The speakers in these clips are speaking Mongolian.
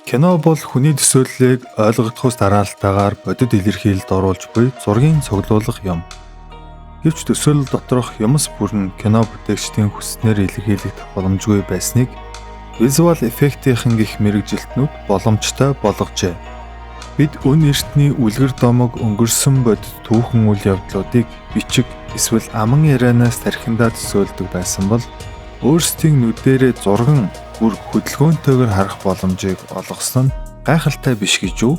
Кино бол хүний төсөөллийг ойлгогдохоос дараалтаагаар бодит илэрхийлэлд оруулж буй зургийн цуглуулга юм. Гэвч төсөөлөл доторх юмс бүр нь кино бүтээгчдийн хүснээр илэрхийлэгдэх боломжгүй байсныг визуал эффектийн гих мэрэгжилтнүүд боломжтой болгожээ. Бид үн эртний үлгэр домог өнгөрсөн бодит түүхэн үйл явдлуудыг бичиг эсвэл аман ярианаас тархиндаа төсөөлдөг байсан бол өөрсдийн нүдэрээ зурган бүр хөдөлгөөнтэйгээр харах боломжийг олгосон нь гайхалтай биш гэж үү?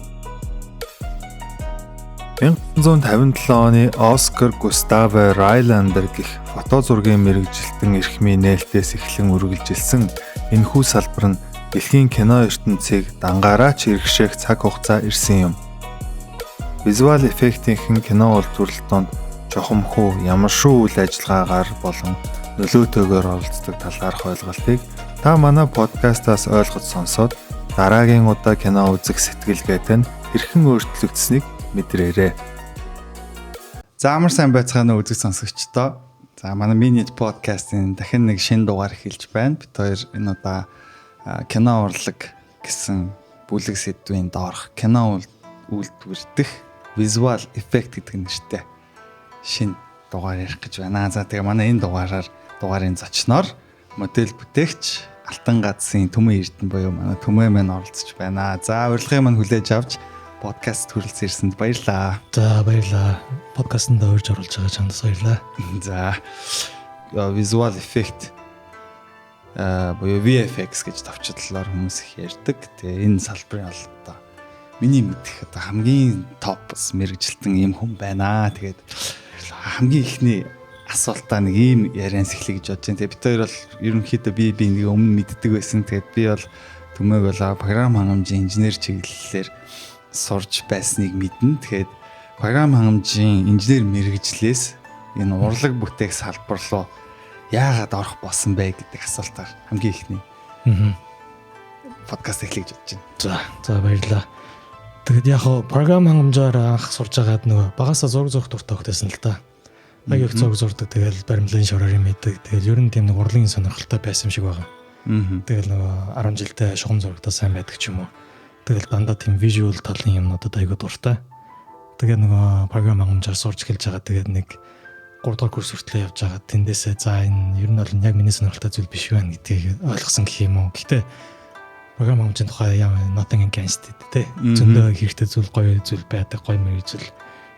1957 оны Оскар Густаво Райландер гэх фото зургийн мэрэгжилтэн эрхмий нээлтээс эхлэн үргэлжилсэн энэхүү салбар нь дэлхийн кино ертөнцийг дангаараа ч иргэшээх цаг хугацаа ирсэн юм. Визуал эффектийн кино үйлдвэрлэлтөнд чухамхүү ямар шүү үйл ажиллагаагаар болон нөлөөтэйгээр оролцдог талаарх ойлголтыг та манай подкастаас ойлгож сонсоод дараагийн удаа кино үзэх сэтгэлгээтэй нь хэрхэн өөрчлөгдсөнийг мэдрээрэй. За амар сайн байцгаана уу үзэг сонсогчдоо. За манай Minute podcast-ийн дахин нэг шинэ дугаар эхэлж байна. Бид хоёр энэ удаа кино урлаг гэсэн бүлэг сэдвийн доорх кино үйлдвэрлэх visual effect гэдэг нэртэй шинэ дугаар ярих гэж байна. За тэгээ манай энэ дугаарын зочноор модель бүтээгч Алтан газрын Түмэн Эрдэнэ буюу манай Түмэн маань оролцож байна. За урилгын маань хүлээж авч подкаст хүрэлцэн ирсэнд баярлалаа. За баярлалаа. Подкастт орж оруулж байгаа чамд баярлалаа. За visual effect буюу VFX гэж товчлолоор хүмүүс их ярьдаг. Тэгээ энэ салбарын бол одоо миний мэдэх одоо хамгийн топс мэрэгжилтэн юм хүн байна. Тэгээд хамгийн ихний асуултаа нэг ийм ярианс эхлэе гэж бодож байна. Тэгээ бид хоёр бол ерөнхийдөө би нэг өмнө мэддэг байсан. Тэгээд би бол Түмээг бол програм хангамжийн инженер чиглэлээр сурж байсныг мэднэ. Тэгэхээр програм хангамжийн инженер мэрэгжлээс энэ урлаг бүтээх салбар руу яагаад орох болсон бэ гэдэг асуултаар хамгийн ихний подкаст эхлэе гэж бодож байна. За баярлалаа. Тэгэд яг програм хангамжаар анх сурж байгаад нөгөө багасаа зураг зурх дуртай хөлтэйсэн л да. Аяг их зураг зурдаг. Тэгэл баримлын шороор юм идэг. Тэгэл ер нь тийм нэг урлагийн сонирхолтой байсан юм шиг байгаа. Тэгэл нөгөө 10 жилдээ шугам зурагтаа сайн байдаг ч юм уу. Тэгэл дандаа тийм visual талын юмнуудад аягүй дуртай. Тэгээд нөгөө програм хангамжаар сурч эхэлж байгаа. Тэгээд нэг 3 дахь курс хүртэл явж байгаа. Тэндээсээ за энэ ер нь бол яг миний сонирхолтой зүйл биш байна гэдгийг ойлгосон гэх юм уу. Гэхдээ програм хангамжийн тухай яа nothing against it те. Зөндөө хэрэгтэй зүйл гоё зүйл байдаг, гоё мэрэгжил.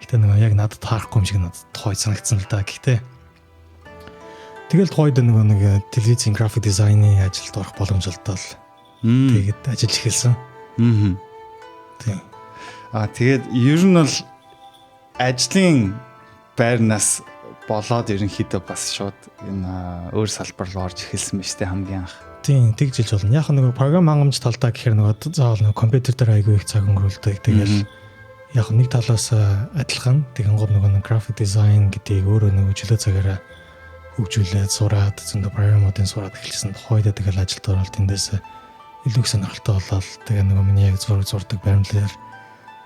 Гэхдээ нөгөө яг надад таарахгүй юм шиг надад тухай санагдсан л да. Гэхдээ тэгэл тухайд нөгөө нэг телевизийн график дизайны ажилд орох боломжтой л тэгээд ажиллаж эхэлсэн. Тийм. Тэгээд ер нь бол ажлын байрнаас болоод ерөнхийдөө бас шууд энэ өөр салбар руу орж эхэлсэн мэт хамгийн анх. Тийм, тэгжилж болно. Яг нэг програм хангамж талдаа гэхээр нөгөө заавал нэг компьютер дээр аягүй их цаг өнгөрүүлдэг. Тэгэл яг нэг талаас адилхан тэгэн гол нөгөө график дизайн гэдгийг өөрөө нөгөө чөлөө цагаараа хөгжүүлээд сураад зөндөө програмуудын сураад эхэлсэн. Тухайдаа тэгэл ажилд ороод тэндээс илүү сонирхолтой болоод тэгээ нөгөө миний яг зурдаг баримлаар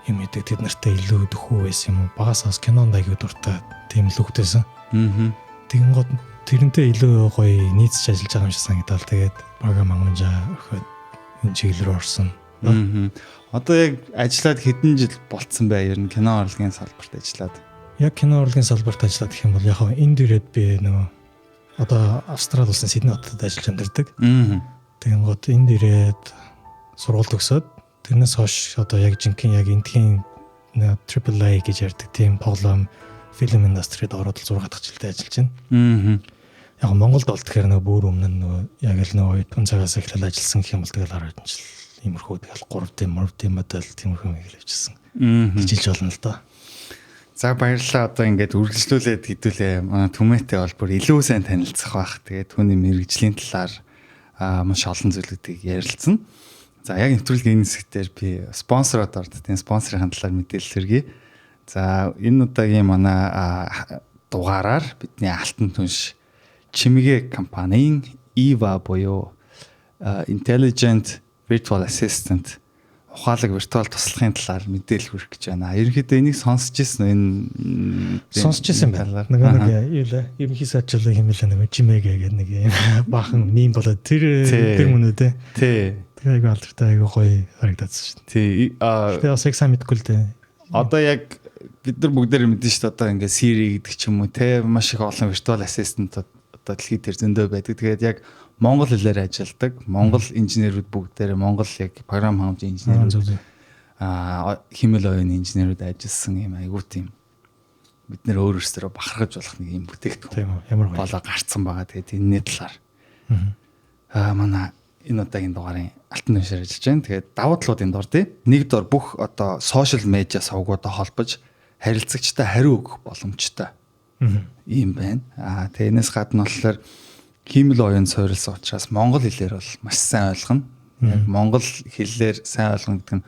юм идэг тэд нартай илүү дөхөө байсан юм уу? Багасаас кинонд аягүй дуртай тийм л хөвтэйсэн. Тэгэн гол тэрнтэй илүү гоё нийцж ажиллаж байгаа юм шиг санагдал. Тэгээд програм хангамжаа өгөхөд энэ чиглэл рүү орсон. Одоо яг ажиллаад хэдэн жил болцсон бай ер нь кино урлагийн салбарт ажиллаад. Яг кино урлагийн салбарт ажиллаад гэх юм бол яг энд ирээд би нөгөө одоо Австрали улсын Сидней хотод ажиллаж амьдардаг. Тэгэн гол энд ирээд сургууль төгсөөд тэрнээс хойш одоо яг жинхэнэ яг эндхийн AAA гэж ярьдаг тийм тоглоом фильм индустрид ороод 6 дахь жилдээ ажиллаж байна. Яг Монголд бол тэгэхээр нөгөө бүр өмнө нөгөө яг л нөгөө үн цагаас эхлээл ажилласан гэх юм бол тэгэл 10 жил иймэрхүү тэгэл 3D модель тиймэрхүү мэгэл авчихсан. Хичээлж болно л доо. За баярлалаа. Одоо ингээд үргэлжлүүлээд хэдүүлээ. Манай Түмээтэй бол бүр илүү сайн танилцах байх. Тэгээд түүний мэрэгжлийн талаар маш олон зүйлүүдийг ярилцсан. За яг нэвтрүүлгийн энэ хэсгээр би спонсороод орд. Тийм спонсорын талаар мэдээлэл хүргэе. За энэ удаагийн манай дугаараар бидний алтан түнш чимэгэ компанийн EVA буюу Intelligent Virtual Assistant ухаалаг виртуал туслахын талаар мэдээлэл хүргэх гэж байна. Ерөнхийдөө энийг сонсч ирсэн байна. Нөгөө нэг юу лээ? Ерөнхий сайжруулах юм л нэг жимэгэ гэдэг нэг баахан мим болоод тэр мөн үү те. Тий. Тэгээ айгүй алдартай айгүй гоё харагдаад шүү дээ. Тий. Тэгээ бас яг сайн мэдгүй л дээ. Одоо яг бид нар бүгдээр мэдэн шүү дээ. Одоо ингээд Siri гэдэг ч юм уу те маш их олон virtual assistant одоо дэлхийд тэр зөндөө байдаг. Тэгээд яг монгол хэлээр ажилладаг. Монгол инженерүүд бүгдээр монгол яг програм хангамжийн инженерүүд химэл оюуны инженерүүд ажилласан юм айгуу тийм бид нэр өөрөөсөө бахархаж болох нэг юм бүтээгдэхүүн. Тийм үү. Ямар гоё. Болоо гарцсан байгаа. Тэгээд энэний талаар манай энэ удаагийн дугаарын алтан тушаар ажиллаж байна. Тэгээд давуу талуудын дор тий. Нэгдүгээр бүх одоо сошиал медиа сувгуудаа холбож харилцагчтай хариу өгөх боломжтой. Ийм байна. Тэгээд энэс гадна болохоор химэл оюун суурилсан учраас монгол хэлээр бол маш сайн ойлгоно. Яг монгол хэлээр сайн ойлгоно гэдэг нь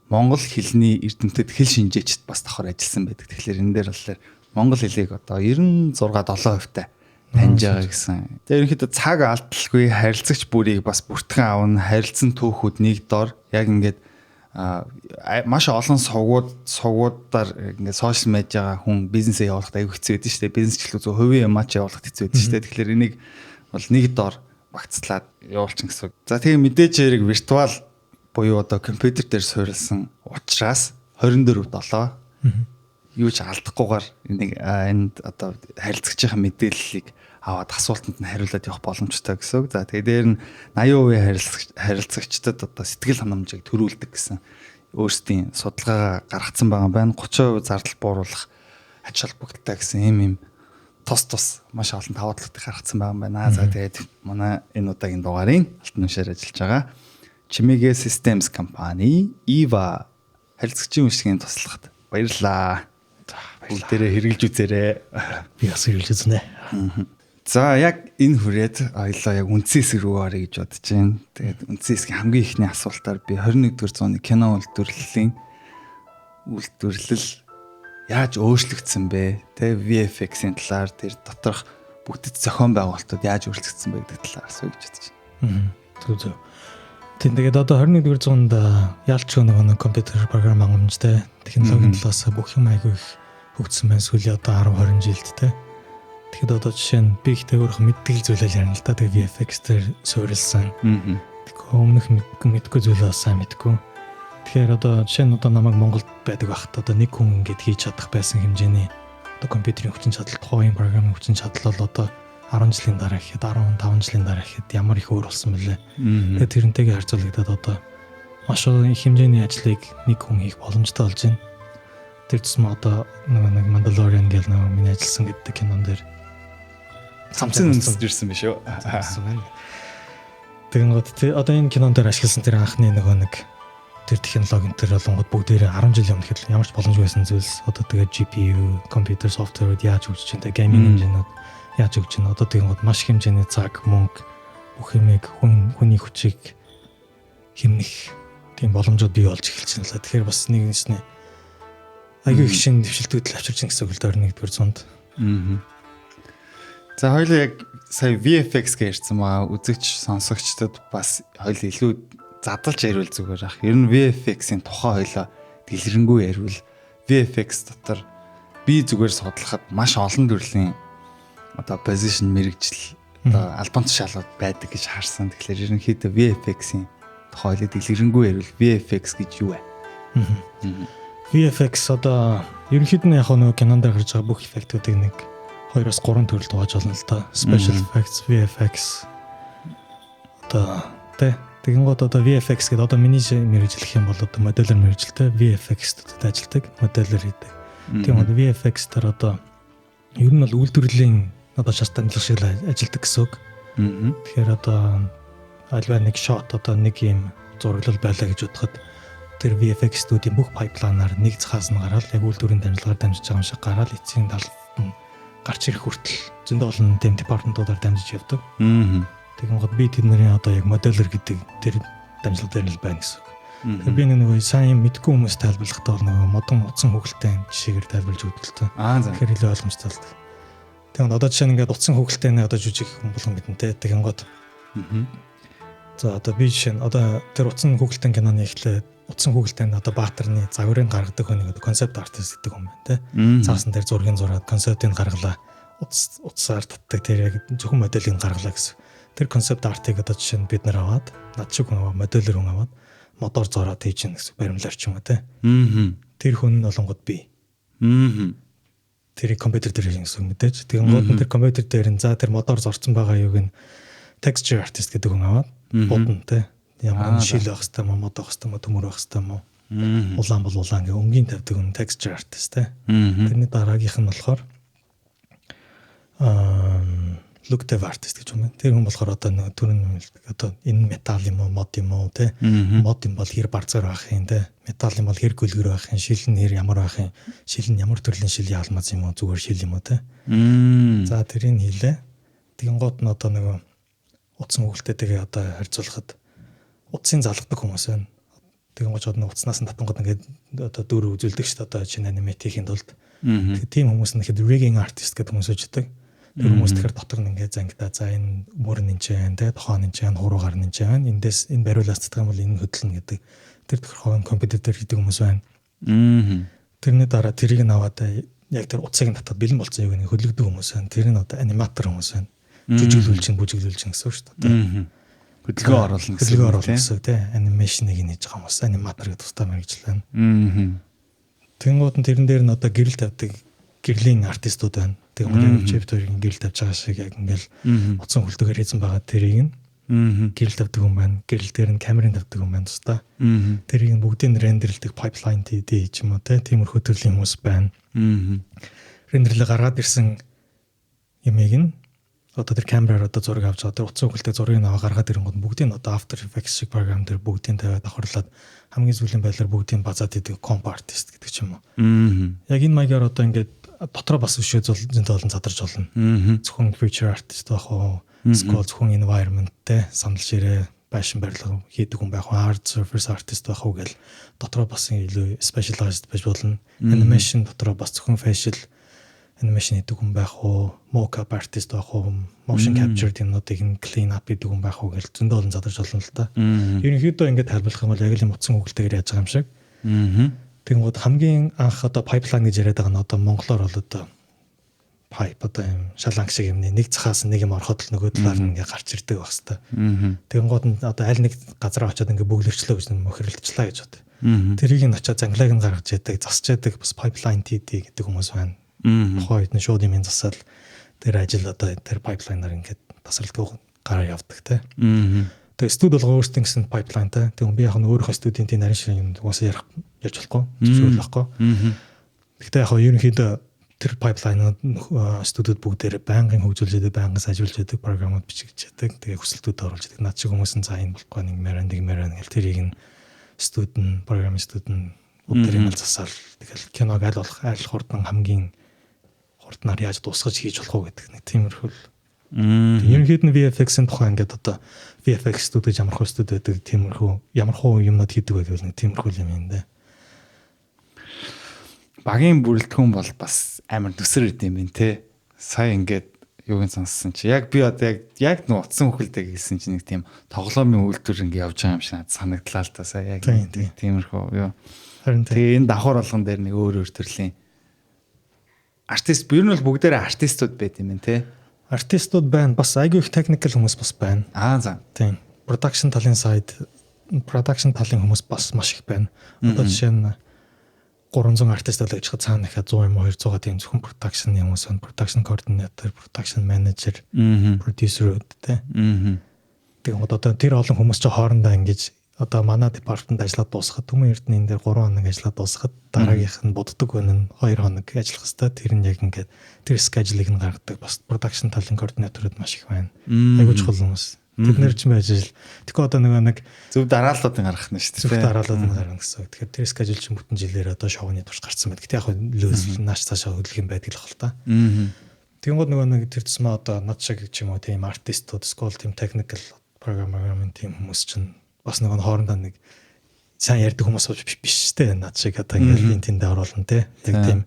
монгол хэлний эрдэмтэд хэл шинжээчд бас давхар ажилласан байдаг. Тэгэхээр энэ дээр болохоор монгол хэлийг одоо 96-7% таа таньж байгаа гэсэн. Тэгээ ерөнхийдөө цаг алдалгүй харилцагч бүрийг бас бүртгэн авна. Харилцан түүхүүд нэг дор яг ингээд маш олон сувгуудаар ингээд сошиал медиагаа хүн бизнесээ явуулахад аягүй хэцүү байдаг шүү дээ. Бизнес ч л зөв хувийн юмаа ч явуулахад хэцүү байдаг шүү дээ. Тэгэхээр энийг бол нэг дор багцлаад явуулчин гэсэн. За тэгээ мэдээж хэрэг виртуал буюу одоо компьютер дээр суурилсан учраас 24/7 юу ч алдахгүйгээр энд одоо харилцагчийн мэдээллийг аваад асуултанд нь хариулаад явах боломжтой гэсэн үг. За тэгээ дээр нь 80% харилцагчдад одоо сэтгэл ханамжийг төрүүлдэг гэсэн өөрсдийн судалгаа гаргацсан байгаа байна. 30% зардал бууруулах ач холбогдолтой гэсэн юм тус маш олон давуу талуудыг гаргацсан байгаа юм байна. За тэгээд манай энэ удаагийн дугаарын алтан тушаар ажиллаж байгаа Chimige Systems компани EVA харилцагчийн үйлчлэгийн туслахад баярлалаа. Бүгдээрээ хэрэгжилж үзээрэй. Би бас хэрэгжилж үзнэ. За яг энэ хүрээд аялаа яг үндсэн хэсэг рүү орё гэж бодож байна. Тэгээд үндсэн хэсгийн хамгийн ихний асуултаар би 21-р зууны кино үйлдвэрлэл яаж өөрчлөгдсөн бэ? Тэ VFX-ийн талаар тэр доторх бүтэц зохион байгуулалтууд яаж өөрчлөгдсөн бэ гэдэг талаар асууя гэж бодож байна. Зөв. Тэгээд одоо 21-р зуунд яалч нэг компьютер програм хангамжтай технологийн талаас бүх юм айгүй их хөгжсөн байна. Сүүлийн одоо 10-20 жилд те. Тэгэхэд одоо жишээ нь би ихтэй өөрөөх мэддэг зүйлээ ярина л да. Тэгээ VFX дээр суурилсан. Тэгэхээр өмнөх мэдгүй зүйлээ сайн мэдгүй. Тэгэхээр одоо жишээ нь одоо намайг Монголд байдаг байхад одоо нэг хүн ингэж хийж чадах байсан хэмжээний одоо компьютерийн хүчин чадал, тухайн програмын хүчин чадал бол одоо 10 жилийн дараа ихэд 15 жилийн дараа ихэд ямар их өөр болсон бэлээ. Тэгээд тэрнтэйгээ харьцуулагдаад одоо маш их хэмжээний ажлыг нэг хүн хийх боломжтой болж байна. Тэр тусмаа одоо нэг Mandalorian гэл нэг миний ажилласан гэдэг кинон дээр самцын үндэс ирсэн биш үү? Тэгэнгүүт одоо энэ кинон дээр ашигласан тэр анхны нэг тэр технологийн тэр болонгод бүгдээрээ 10 жил өмнө хэд ямар ч боломжгүй байсан зүйлс одоо тэгээд GPU, computer software-ууд яаж хөгжиж байна, gaming engine-ууд яаж өгч байна. Одоо тэгэнгүүт маш хэмжээний цаг, мөнгө бүх юмыг хүний хүчийг хэмнэх тийм боломжууд бий болж эхэлж байна л. Тэгэхээр бас нэг нэсний аягүй их шин дэвшилтүүд л авчирч байгаа гэсэн үг л дээ 21-р зуунд. За хоёул яг сая VFX гэж ярьсан маа үзэгч сонсогчдод бас хоёул илүү задлж ярил зүгээр ах. Ер нь VFX-ийн тухай хоёлоо дэлгэрэнгүй ярил. VFX дотор би зүгээр судлахад маш олон төрлийн одоо position мэргэжил одоо албан тушаалууд байдаг гэж харсан. Тэгэхээр ерөнхийдөө VFX-ийн тухай хоёлоо дэлгэрэнгүй ярил. VFX гэж юу вэ? VFX одоо ерөнхийдөө яг нэг кинонд гарч байгаа бүх эффектүүдийг нэг 2-3 төрөлд хувааж болно л да. Special effects, VFX. Тэгэнгүүт одоо VFX гэдэг одоо миний мэргэжлэх юм бол одоо моделер мэргэжилтэй VFX-д ажилладаг, моделер хийдэг. Тэгмээд VFX дээр одоо ер нь бол үйлдвэрлэлийн одоо шат дамжлах шиг ажилладаг гэсэн үг. Тэгэхээр одоо альва нэг shot одоо нэг юм зураглал байлаа гэж бодоход тэр VFX-үүдийн бүх пайплайнаар нэг цахаас нь гараад яг үйлдвэрийн дамжлагаар дамжиж байгаа юм шиг гараад эцсийн талд нь гарч ирэх хүртэл зөндөө олон тэм департаментуудаар дамжиж явдаг. Тэгэнгүүт би тэдний одоо яг моделер гэдэг тэр дамжлага дээр л байна гэсэн үг. Тэгэхээр би нэг сайн юм мэдгүй хүмүүс тайлбарлахдаа бол нэг модон утсан хүүхэлтэй жишээгээр тайлбарлаж өгдөг л тоо. Тэгэхээр илүү ойлгомжтой л. Тэгвэл одоо жишээ нь ингээд утсан хүүхэлтэй нэг одоо жүжиг хүн болгон мэдэнтэй. Тэгэнгүүт за одоо би жишээ нь одоо тэр утсан хүүхэлтэй киноны ихлээ утсан хүүхэлтэй одоо баатарны загварын гаргадаг хүн нэг концепт артист гэдэг хүн байна те. Цаасан дээр зургийг зураад концептыг гаргалаа. Утсаар татдаг тэр яг зөвхөн моделийг гаргалаа гэсэн. Тэр концепт артыг одоо жишээ нь бид нар аваад над шиг хүн аваад модельер хүн аваад модоор зороод хийж гэнэ гэсэн баримлаар ч юм уу те. Тэр хүн нь олонгод би. Тэрийг компьютер дээр хийж гэсэн мэдээж. Тэгэн гол нь тэр компьютер дээр нь за тэр модоор зорцсон байгаа юуг нь texture artist гэдэг хүн аваад будна те. Ямар шил байх хэвээр юм мод байх хэвээр төмөр байх хэвээр юм уу. Улаан бол улаан гэх өнгийн тавьдаг хүн texture artist те. Тэрний дараагийнх нь болохоор look dev artist гэж юм. Тэр хүн болохоор одоо нэг түрүүн одоо энэ металл юм уу мод юм уу те. Мод юм бол хэр барцаар байх юм те. Металл юм бол хэр гүлгэр байх юм, шил нь хэр ямар байх юм, шил нь ямар төрлийн шил яалмаз юм уу, зүгээр шил юм уу те. За тэрийг хийлээ. Тэгэн гот нь одоо нэг утсан өгөлтэйгээ одоо харьцуулахад утсын залгадаг хүмүүс байна. Тэгэн гоч одоо утаснаас нь татангууд ингээд одоо дүр үзүүлдэг шүү дээ одоо чинь анимат хийхэд тулд. Тэгээ тийм хүмүүс нь ихэд rigging artist гэдэг хүмүүс үүсдэг. Тэр хүмүүс тэгэхээр дотор нь ингээд зангидаа за энэ мөр нь ч юм те тохоон нь ч юм хуруугаар нь ч юм эндээс энэ бариулаас цэцдэг юм бол энэ хөдлөн гэдэг тэр тохион компьютер дээр хийдэг хүмүүс байна. Тэрний дараа тэрийг нь аваад яг тэр утсыг нь татаад бэлэн болцсон юм хөдлөгдөг хүмүүс байна. Тэр нь одоо аниматор хүмүүс байна. Жүжиглүүлж бүжиглүүлж гэсэн үг шүү дээ. Хөдөлгөөн оруулна гэсэн те анимашныг хийж байгаа хүмүүс аниматор гэдэг тусдаа мэргэжил байна. Тэнгууд нь тэрэн дээр нь одоо гэрэл тавьдаг гэрлийн артистууд байна. Тэгээ модern chapter-ийн гэрэл тавьж байгаа шиг яг ингээл утсан хөлтөөр хийсэн байгаа тэрийг нь гэрэл тавьдаг хүн байна. Гэрэл дээр нь камерын тавьдаг хүн байна тусдаа. Тэрийг нь бүгдийг нь рендерлдэг pipeline хийж юм уу те тиймэрхүү төрлийн хүмүүс байна. Рендерлээ гаргаад ирсэн ямиг нь одоо тэр камераар одоо зураг авч байгаа. Тэр утсан хөлтөд зургийг аваа гаргаад ирэнгүүт бүгдийг нь одоо After Effects шиг програм дээр бүгдийг тавиад давхарлаад хамгийн сүүлийн байдлаар бүгдийг базаад идэг comp artist гэдэг ч юм уу. Яг энэ маягаар одоо ингээд дотроо бас өшөө зөндөө олон задарч болно. Зөвхөн feature artist байх уу, scroll зөвхөн environment те санал ширээ байшин барилга хийдэг хүн байх уу, hard surface artist байх уу гэл дотроо бас илүү specialized байж болно. Animation дотроо бас зөвхөн facial animation хийдэг хүн байх уу, mocap artist байх уу, motion capture гэмнүүдийг нь clean up хийдэг хүн байх уу гэл зөндөө олон задарч болно л та. Ерөнхийдөө ингээд тайлбарлах юм бол яг л юм утсан өгөлтэйгээр яаж байгаа юм шиг. Тэгэнгүүт хамгийн анх одоо pipeline гэж яриад байгаа нь одоо монголоор бол одоо pipe одоо юм шаланг шиг юм нэг цахаас нэг юм ороход л нөгөө талаар нь ингээд гарч ирдэг байх хэвээр. Тэгэнгүүт нь одоо аль нэг газар очиод ингээд бүглэрчлөө гэж мөхөрлөлчлээ гэж бод. Тэрийг нь очиод занглааг нь гаргаж яадаг, засч яадаг бас pipeline TD гэдэг хүмүүс байна. Тухайн үед нь шууд юм засаал тэр ажил одоо тэр pipeline-аар ингээд тасралтгүй гараа явдаг те. Тэгээ студ болгоо өөрсдөө гэсэн pipeline та. Тэгээ би яг нь өөрийнхөө студийн тийм нарийн шиг юм угаасаа ярьж болохгүй, зөвшөөрөл авахгүй. Гэхдээ яг ерөнхийдөө тэр pipeline-ууд студиуд бүгдээр байнгын хөгжүүлж яадаг, байнгын сайжруулж яадаг, програмууд бичиж яадаг. Тэгээ хүсэлтүүд оруулж яадаг. Наад шиг хүмүүс нь за энэ болохгүй нэг мэрэн гэл тэрийг нь студент, программистууд нь бүгдээр нь засаал. Тэгэл киног аль болох аль хурдан хамгийн хурднаар яаж дуусгаж хийж болох уу гэдэг нэг тиймэрхүү. Ерөнхийд нь VFX-ийн тухай ингээд одоо VFX студ гэж ямар хөө студ байдаг тиймэрхүү ямар хөө юмнууд хийдэг байвал нэг тиймэрхүү юм юм даа. Багийн бүрэлдэхүүн бол бас амар төсөр идэм юм те. Сая ингээд юуг нь сонссон чи яг би одоо яг нэг утсан хөлтэй гэлсэн чи нэг тийм тоглоомын үйлдвэр ингээд явж байгаа юм шиг надад санагдлаа л та сая яг тиймэрхүү юу. Харин тэгээ энэ давхар болгон дээр нэг өөр төрлийн артист ер нь бол бүгдээрээ артистууд байт юм те. Артистууд байна. Бас айгүй их technical хүмүүс бас байна. За. Тийм. Production талын хүмүүс бас маш их байна. Одоо жишээ нь 300 артист л гэж цаана ихэд 100 юм уу 200 тийм зөвхөн production хүмүүс байна. Production coordinator, production manager, producer те. Тэгээ одоо тэр олон хүмүүс ч хоорондоо ингэж одоо манай департамент ажиллаад дуусахад Түмэн Эрдэнийн дээр 3 хоног ажиллаад дуусахад дараагийнх нь буддаг байна 2 хоног ажиллах хэвээр тэр нь яг ингээд тэр schedule-ыг нь гаргадаг бас production талын координаторууд маш их байна. Айгуу чухал хүмүүс. Бид нэр чинь байж ил. Тэгэхээр одоо нэг зөв дарааллуудыг гаргах нь шүү дээ. Зөв дарааллуудыг гаргана гэсэн. Тэгэхээр тэр schedule чинь бүтэн жилээр одоо шоуны турш гарсан байна. Гэтэ яг лөөс нааш цаашаа хөдлөх юм байдаг л хэл та. Тэгэнгүүт нэг тэр тусмаа одоо над шиг ч юм уу тийм артистууд, school team, technical programming team хүмүүс чинь бас нэг хоорондоо нэг сайн ярьдаг хүмүүс биш те над шиг одоо ингээл тэндээ оруулна те. Тийм.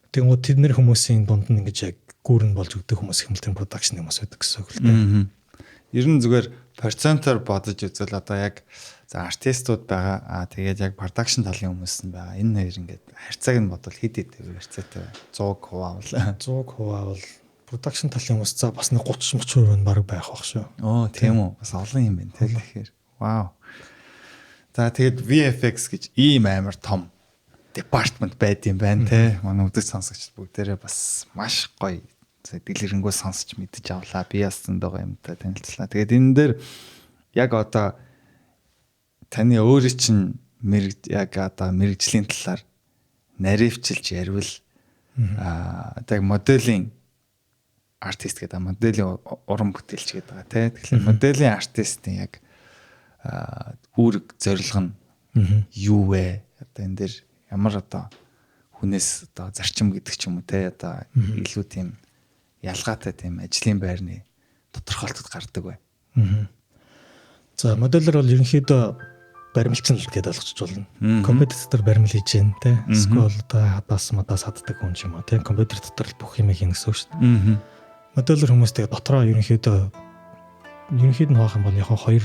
Тэгвэл тэд нэр хүмүүсийн дунд нь ингэж яг гүүрэн болж өгдөг хүмүүс их хэмлэлтийн production хүмүүс байдаг гэсэн үг л те. Ер нь зүгээр процентоор бодож үзвэл одоо яг за артистууд байгаа. Тэгээд яг production талын хүмүүс нь байгаа. Энэ хоёр ингээд харьцааг нь бодвол хэд хэд харьцаатай вэ? 100% бол 100% бол production талын хүмүүс за бас нэг 30-30% нь баг байх бах шүү. Оо тийм үү. Бас олон юм байна те тэгэхээр. Вау. За тэгээд VFX гэж ийм амар том департмент байд юм байна те. Манай үдээс сонсогчд бүгдээрээ бас маш гоё дэлгэрэнгүй сонсч мэдэж авлаа. Би бас зөндөө юмтай танилцлаа. Тэгээд энэ дээр яг одоо таны өөрийн чинь яг одоо мэрэгжлийн талаар наривчилж ярил яг моделийн артист гэдэг моделийн уран бүтээлч гэдэг байгаа тий. Тэгэхээр моделийн артистын яг үүрэг зорилго нь юу вэ? Одоо энэ дээр ямар одоо хүнээс одоо зарчим гэдэг ч юм уу тий. Одоо илүү тийм ялгаатай тийм ажлын байрны тодорхойлолтод гардаг бай. За модельер бол ерөнхийдөө баримлчин л гэдээ ойлгож болно. Компьютер дотор баримл хийж гэн те. Эсвэл одоо хадаас хаддаг хүн ч юм уу те. Компьютер дотор л бүх юм хийн гэсэн үг шүү дээ. Модельер хүмүүс тэгээ дотроо ерөнхийдөө нь хаах юм бол яг хоёр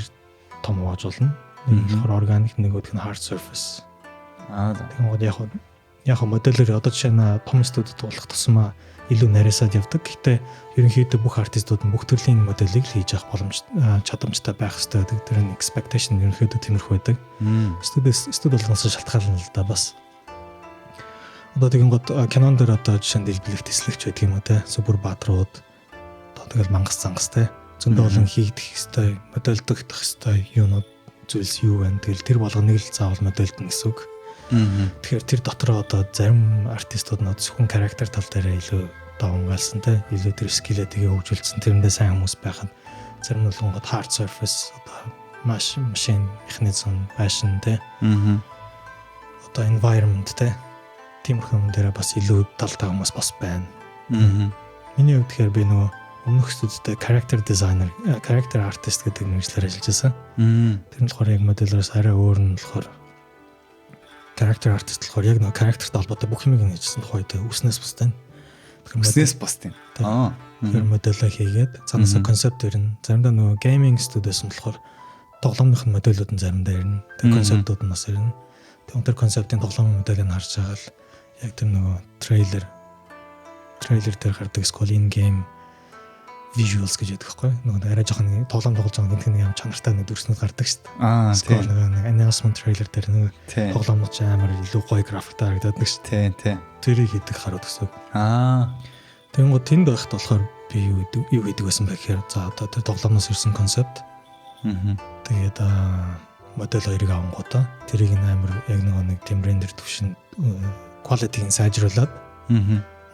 том хувааж болно. Нэг нь болохоор органик, нөгөөх нь hard surface. Тэгээд яг модельер одоо жишээ нь том студид туулах тусмаа илүү нарийсаад явдаг. Гэхдээ ерөнхийдөө бүх артистууд нь бүх төрлийн моделийг хийж авах чадамжтай байх хэрэгтэй гэдэг. Тэр нь expectation ерөнхийдөө тиймэрхүү байдаг. Студ болгоноос шалтгаална л да бас. Одоо тэгин гот кинон дээр одоо жишээ нь дэлбэлэх тэслэгч байдаг юм уу те. Супер баатрууд одоо тэгэл мангас зангастай зөндөө олон хийгдэх хэвээр модельдох хэвээр юунууд зүйлс юу вэ? Тэгэл тэр болгоныг л заавал модельдно гэсэн үг. Тэгэхээр тэр дотроо одоо зарим артистууд нь зөвхөн характер тал дээр илүү давмгаалсан те илүү тэр скилээ тэгээ хөгжүүлсэн тэрэндээ сайн хүмүүс байхад зарим нь болгоод hard surface одоо машин механизм fashion те одоо environment те тиймэрхүү юм дээр бас илүү талтай хүмүүс бас байна. Миний хувьд тэгэхээр би нөгөө өмнөх студидтэй character designer, character artist гэдэг нэршлэр ажиллаж байсан. Тэр нь болохоор яг модельероос арай өөр нь болохоор character artist болохоор яг нэг characterтай холбоотой бүх юмыг хийжсэн тухайд үснээс бусдаа. Үснээс бусдаа. Тэр модельээ хийгээд цаанаасаа концепт ирнэ. Заримдаа нөгөө gaming studios нь болохоор тоглоомных нь модельүүд нь заримдаа ирнэ. Тэр концептууд нь бас ирнэ. Тэр өнтер концептын тоглоомын модельийг харж байгаа л яг тэр нөгөө трейлер дээр гардаг school in game visuals гэж яддаг байхгүй нөгөө арай жоохон тоглоом тоглож байгаа гэнтэг нэг юм чанартай нэг дүрснүүд гардаг шүү дээ. Тийм. Нэг announcement trailer дээр нэг тоглоомч амар илүү гоё графиктай харагдаад нэг шүү. Тийм. Тэрийг хийдэг харууд гэсэн. Тэгэн гоо тэнд байхад болохоор би юу хийдэг байсан бэ гэхээр за одоо тэр тоглоомоос ирсэн концепт. Тэгээд модель хоёрыг авангуудаа тэрийг амар яг нэг тийм рендер төвшин quality-г сайжруулад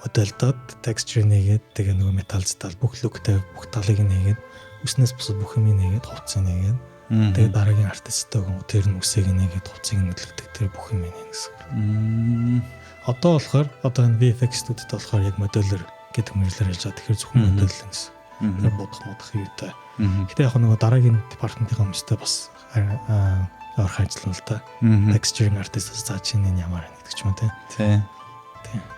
модельдод texture нэгээд тэгээ нөгөө металлцтай бүх лүктэй бүх талыг нэгээд үснээс бусад бүх юм нэгээд хувцсыг нэгээд тэгээ дараагийн артисттай хүн тэр нь үсийг нэгээд хувцсыг нөлөөлдөг тэр бүх юм нэгэ гэсэн. Одоо болохоор энэ VFX студид болохоор яг моделер гэдэг мэржлэр хэлж байгаа. Тэгэхээр зөвхөн модельлэн гэсэн. Тэр бодох юутай. Гэтэ яг нөгөө дараагийн департаментийн хүмүүстэй бас ойрхон ажиллана л да. Texturing artist-аас зааж ийн ямар гэдэг ч юм уу тий.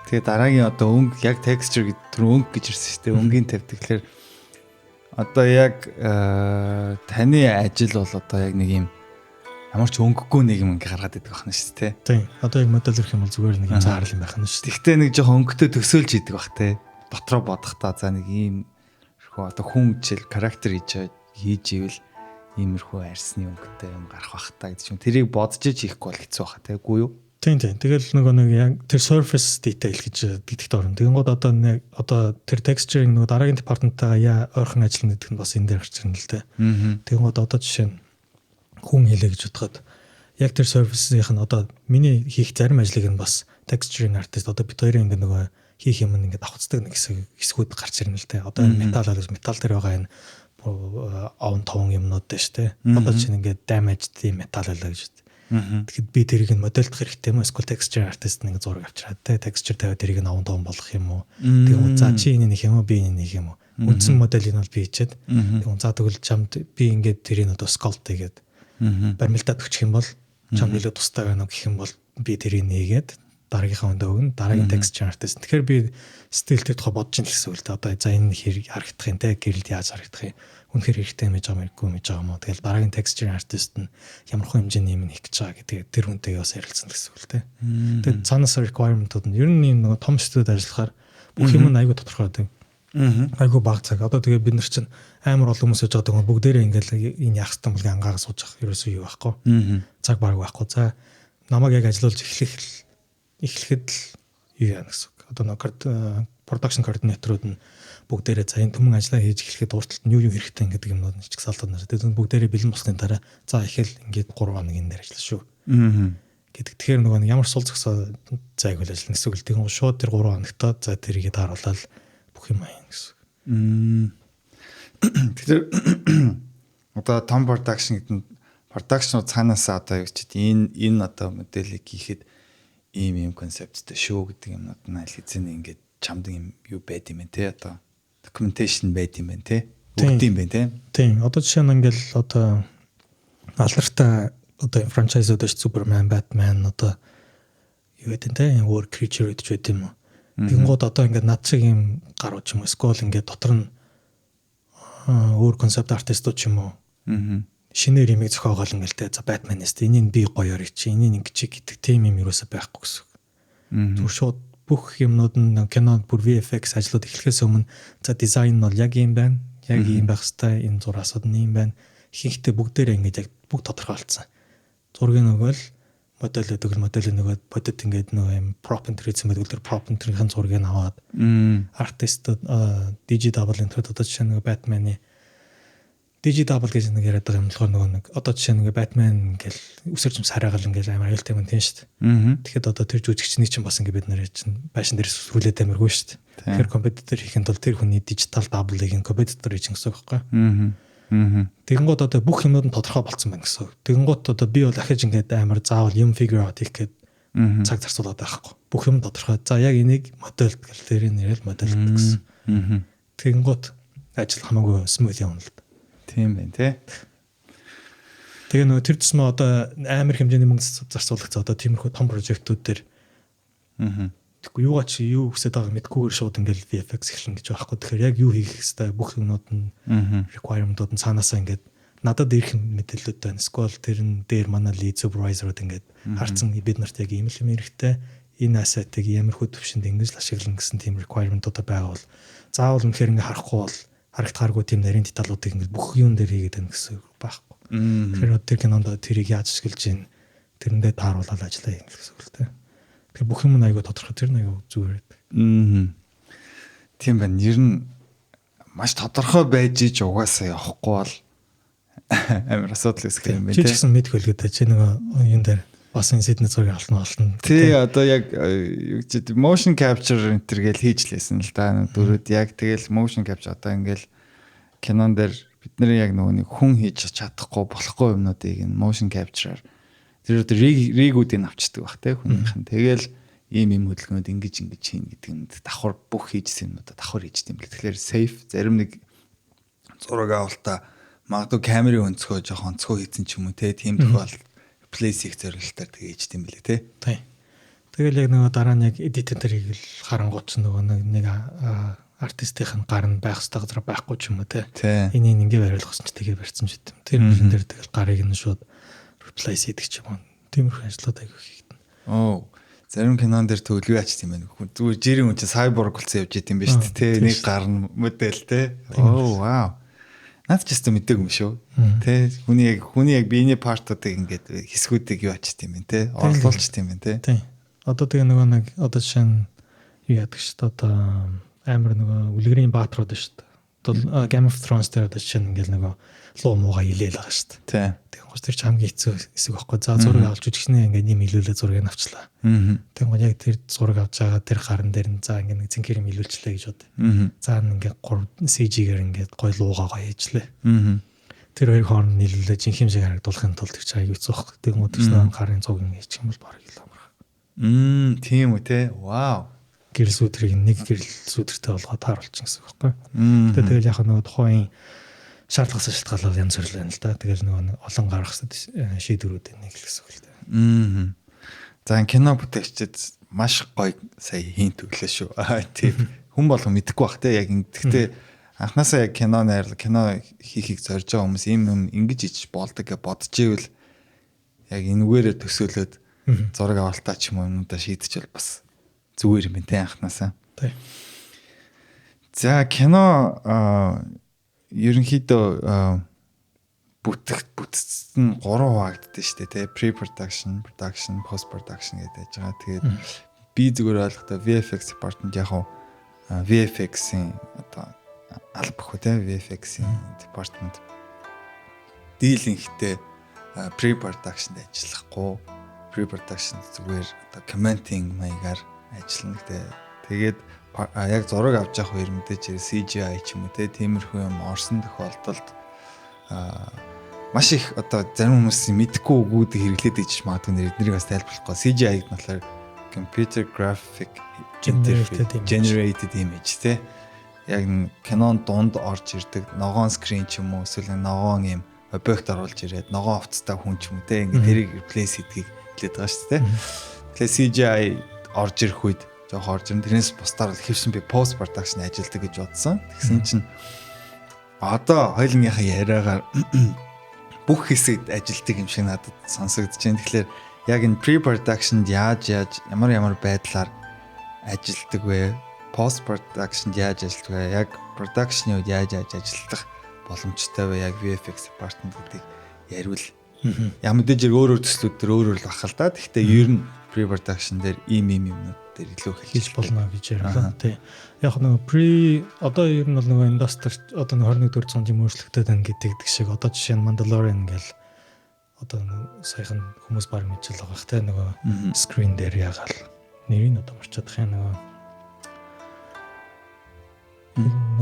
Тэгээ дараагийн одоо өнгө яг texture гэдэг тэр өнгө гэж ирсэн шүү дээ. Өнгийн тавьдаг. Тэгэхээр одоо яг таны ажил бол одоо яг нэг юм ямар ч өнгөгүй нэг юм ингээ гаргаад идэх байна шүү дээ. Тийм. Одоо яг модель ирэх юм бол зүгээр нэг юм заарл юм байх нь шүү дээ. Гэхдээ нэг жоохон өнгөтэй төсөөлж идэг бах те. Дотроо бодох та за нэг ийм одоо хүн жишээл характер хийж ивэл иймэрхүү арьсны өнгөтэй юм гарах бах та гэдэг чинь тэрийг бодож хийхгүй бол хэцүү бах те. Үгүй юу? Тийм. Тэгэл нэг яг тэр surface detail гэж гэдэгт орно. Тэгэн гол одоо тэр texture-ing нөгөө дараагийн департаментаа ойрхон ажиллана гэдэг нь бас энэ дээр гарч ирнэ л дээ. Тэгэн гол одоо жишээ нь хүн хийлээ гэж бодоход яг тэр surface-ийнх нь одоо миний хийх зарим ажлыг нь бас texturing artist одоо бид хоёрын ингээ нөгөө хийх юм ингээ давхцдаг нэг хэсгүүд гарч ирнэ л дээ. Одоо энэ металл дээр байгаа энэ овн товн юмнууд дээ шүү дээ. Одоо чинь ингээ damaged металл байлаа гэж. Тэгэхэд би тэрийг нь модельдох хэрэгтэй юм уу? Эсвэл texture artist нэг зураг авчираад те texture тавиад тэрийг нь овн товн болгох юм уу? Тэгвэл за чи энэ нэг юм уу? Би энэ нэг юм уу? Үндсэн моделийг нь бол би хийчихэд тэгвэл за тэгвэл чамд би ингээд тэрийг одоо sculpt хийгээд баримлдаад өгчих юм бол чамд илүү тустай байна уу гэх юм бол би тэрийг нээгээд дараагийнхаа өндөө өгнө. Дараагийн texture artist. Тэгэхээр би стил тэр тухай бодож ин л гэсэн үг л дээ. Одоо за энэ хэрэг харагдах юм те гэрэлд яаж харагдах юм? Үнэхээр хэрэгтэй мэж байгаа мэрэггүй мэж байгаа мó. Тэгэл дараагийн texture artist нь ямар хөө хэмжээний юм хийх гэж байгаа гэдэг тэр хүнтэйгээ бас ярилцсан гэсэн үг л те. Тэгээд цаанаас requirement-ууд нь ер нь нэг том студид ажиллахаар бүх юм нь айгүй тодорхой байдаг. Айгу баг цаг. Одоо тэгээ бид нар чинь амар олон хүмүүс яж байгаа бүгдээрээ ингээл энэ яах юм бол ангаараа сууж явах ерөөсөө юу байхгүй. Цаг баг байхгүй. За намайг яг ажиллуулж эхлэхэд л юу яана гэсэн. Одоо нэг production coordinator-ууд нь бүгдээрээ за энэ түмэн ажиллаа хийж эхлэхэд урталт нь юу хэрэгтэй гэдэг юмнууд нь чигсаалтад нараа. Тэгээд бүгдээрээ бэлэн болсны дараа за ихэл ингээд 3 хоног энэ дээр ажиллаа шүү. Гэдэг. Тэгэхээр нөгөө ямар сул зөксөө зайгуул ажиллана гэсэн үг. Тэгээд шууд тэр 3 хоногтоо за тэрийгээ тааруулаад бүх юм аян гэсэн. Тэгэхээр одоо том production цаанаасаа одоо юу ч энэ одоо моделийг хийхэд ийм концепттэй шүү гэдэг юмнууд нь аль хэзээ ингээд чамд юм юу байд юм бэ те одоо documentation байд юм байна те бүгд юм байна те. Тийм. Одоо жишээ нь ингээл одоо алдартай одоо франчайзууд ш Superman, Batman одоо юу гэдэг те өөр creature гэж байд юм уу. Тэнгууд одоо ингээд над шиг юм гарууд ч юм уу скол ингээд дотор нь өөр концепт артистууд ч юм уу. Шинээр имийг зохиогоол ингээл те за Batman-ээс энийг би гоёор чи энийг ингэж гэдэг тийм юм юусаа байхгүй гэсэн. Зүр шууд бүх юмнууд нь кинонд бүр VFX ажлууд эхлэхээс өмнө за дизайн нь бол яг юм байна. Яг юм байх хэвээр энэ зураасууд нь юм байна. Ихэнхдээ бүгдээрээ ингээд яг бүгд тодорхойлцсон. Зургийн нөгөө л модель нөгөө бодит ингээд нөгөө юм prop entry-сэн байдаг тэр prop entry-ийн зургийг аваад артистууд digital entry-д одоо жишээ нөгөө Batman-ы digital гэж нэг яриад байгаа юм болохоор нөгөө нэг одоо жишээ нэг Batman ингээл үсэр зам сараагаал ингээл амар аюултай юм тийм шүү дээ. Тэгэхэд одоо тэр жүжигчний чинь бас ингээд бид нар чинь байшин дээр сүрүүлээд амиргүй шүү дээ. Тэгэхээр компьютер хийхэд бол тэр хүний digital double-ыг компьютер хийж гэсэн үг байхгүй. Тэгэнгүүт одоо бүх юмуд нь тодорхой болцсон байна гэсэн. Тэгэнгүүт одоо би бол ахиж ингээд амар заавал юм figure out хийх гээд цаг зарцуулаад байхгүй. Бүх юм тодорхой. За яг энийг модель гэл тэр нэрэл модель гэсэн. Тэгэнгүүт ажил хамаагүй smooth явна л. Тийм байна те. Тэгээ нөгөө тэр тусмаа одоо амар хэмжээний мөнгө зарцуулагдсан одоо тиймэрхүү том прожектууд дээр тэгэхгүй юугаа чи юу хүсэж байгааг мэдгүйгээр шууд ингээл VFX эхлэн гэж байхгүй. Тэгэхээр яг юу хийх хэвээр бүх юмнууд нь requirement-ууд нь цаанаасаа ингээд надад ирэх мэдээлэлүүд байна. School тэр нь дээр манай lead supervisor-ууд ингээд харцсан бид нарт яг ийм л юм хэрэгтэй. Энэ asset-ыг ямархуу төвшөнд ингэж л ашиглана гэсэн тийм requirement-ууд байгаа бол заавал үнэхээр ингээд харахгүй бол харагдахааргүй тийм нарийн деталуудыг ингээд бүх юм дээр хийгээд байна гэсэн үг байхгүй. Тэгэхээр тэр кинонд тэрийг яаж ашиглаж ийн тэрэндээ тааруулаад ажиллаа юм гэсэн үг л дээ. Тэр бүх юм айгуу тодорхой тэр нь айгуу зүгээр. Тийм байна. Ер нь маш тодорхой байж иж угаасаа явахгүй бол амар асуудал үүсгэх юм байна тий. Чи ч гэсэн мэдгүй л гэдэг чи нөгөө юм дээр бас энэ сэдний зургийг олно. Тий одоо яг юу гэж motion capture энтер гэж хийж лээсэн л да. Дөрөд яг тэгэл motion capture одоо ингээл кинон дээр бид нар яг нөгөө нэг хүн хийж чадахгүй болохгүй юмнуудыг энэ motion capture-аар тэр ригүүдийг авчдаг бах те хүнийх нь. Тэгэл ийм хөдөлгөөнүүд ингэж хийн гэдэг нь давхар бүх хийжсэн юмнуудаа давхар хийжтэй юм бэл. Тэгэхээр safe зарим нэг зураг авалтаа магадгүй камерын өнцгөө жоохон онцгой хийсэн ч юм уу те тийм тохиол replace хийх зорилгоор тэгээ хийжтэй юм бэлээ те. Тий. Тэгэл яг нөгөө дараа нь яг edit-ээр хийгээл харангуут ч нөгөө нэг артистийн гар нь байх хэвээр газар байхгүй ч юм уу те. Энийг ингээ бариулах гэсэн чи тэгээ барьсан ч гэдэм. Тэр бүхэн дээр тэгэл гарыг нь шууд replace хийдэг ч юм уу. Тиймэрхүү ажлууд айгүй хийгдэн. Зарим кинон дээр төлөв яач тийм байна. Зүгээр жирийн хүн чинь cyborg болсон явж идэм биш үү те. Нэг гар нь модель те. Вау. Наад ч гэсэн мэдээгүй юм шүү. Тэ хүний яг биений партуудыг ингээд хэсгүүдийг юу ачт юм бэ те. Орлуулчт юм байна те. Тийм. Одоо тэгээ нөгөө нэг одоо жишээ нь юу яадаг шүү дээ. Одоо амар нөгөө үлгэрийн баатрууд шүү дээ. Одоо Game of Thrones дээр одоо жишээ нь ингээд нөгөө луу мууга илээл байгаа шүү дээ. Тэгээ гоц тэр ч хамгийн хэцүү хэсэг байхгүй. За зураг авч үжигчнээ ингээд юм илүүлээ зургийг авчлаа. Тэгээ гоо яг тэр зураг авч байгаа тэр гарын дээр нь за ингээд нэг цэнхэр юм илүүлчлээ гэж бод. За ингээд CG-гээр ингээд гой луугаа хийжлээ. Тэр хоёр хооронд нийлүүлээ жинхэнэ шиг харагдуулахын тулд тэр ч аягүй хэцүү байхгүй. Тэгээ гоо тэр гарын цуг ингээд хийчих юм бол бараг л амарх. Тийм үү те. Вау. Гэрэл сүдрийг нэг гэрэл сүдэртэй болгоод тааруулчих гэсэн үг байхгүй. Тэгэл яг нөгөө тухайн шаардлагаас шалтгаалаад янз бүр л байна л да. Тэгэл нөгөө олон гарах шийдвэрүүд нэг л гэсэн үг л дээ. За кино бүтээгчид маш гоё сая хийн төглөө шүү. Тийм. Хүн болго мэдэхгүй бах те яг гэхдээ анхнаасаа яг кино хийхийг зорж байгаа хүмүүс юм ингэж ич болдог гэж бодож ивэл яг энэгээрээ төсөөлөд зураг авалтаа ч юм уу юмудаа шийдчихвэл бас зүгээр юм байна те анхнаасаа. Тийм. За кино ерөнхийдөө бүтцэн 3 хуваагддаг шүү дээ. Тэ pre-production, production, post-production гэдэг яаж байгаа. Тэгээд би зүгээр ойлгохдоо VFX department яг VFX-ийн одоо алба хөө тэ VFX-ийн department дийлэнхтэй pre-production-д ажиллахгүй. Pre-production зүгээр одоо commenting маягаар ажиллана гэдэг. Тэгээд яг зураг авч явах хоёр мэдээж CGI ч юм уу тиймэрхүү юм орсон тохиолдолд маш их одоо зарим хүмүүс мэдхгүй үгүүдийг хэрэглээд иж магадгүй эднийг бас тайлбарлахгүй. CGI гэдэг нь болохоор computer graphic generated image тий. Яг кинон дунд орж ирдэг ногоон скрин ч юм уу эсвэл ногоон юм объект оруулж ирээд ногоон хувцастай хүн ч юм уу тий. Ингээд тэрийг replace хийдгийг хэлээд байгаа шүү дээ. Тэгэхээр CGI орж ирэх үед жоох орж ирэн тэрнээс бусдаар л хэвшин би post production ажилладаг гэж бодсон. Тэгсэн чинь одоо хоёулынхаа яриагаар бүх хэсэгт ажилладаг юм шиг надад сонсогдож байна. Тэгэхээр яг энэ pre production-д яаж ямар байдлаар ажилладаг вэ? Post production-д яаж ажилладаг вэ? Яг production-ийн үед яаж ажиллах боломжтой вэ? Яг VFX department гэдэг яриул. Ямар дэжэр өөр төслүүд төр өөр л бахал та. Гэхдээ ер нь pre production дээр ийм юмнууд дээр илүү хийж болно гэж ярьлаа тий. Яг нөгөө одоо ер нь бол нөгөө индастри одоо 21-р зууны өөрчлөлтөд байна гэдэг шиг одоо жишээ нь Mandalorian гэл одоо саяхан хүмүүс баг мэдчихэл байгаа хэ нөгөө screen дээр ягаал нэрийг одоо марчаад байгаа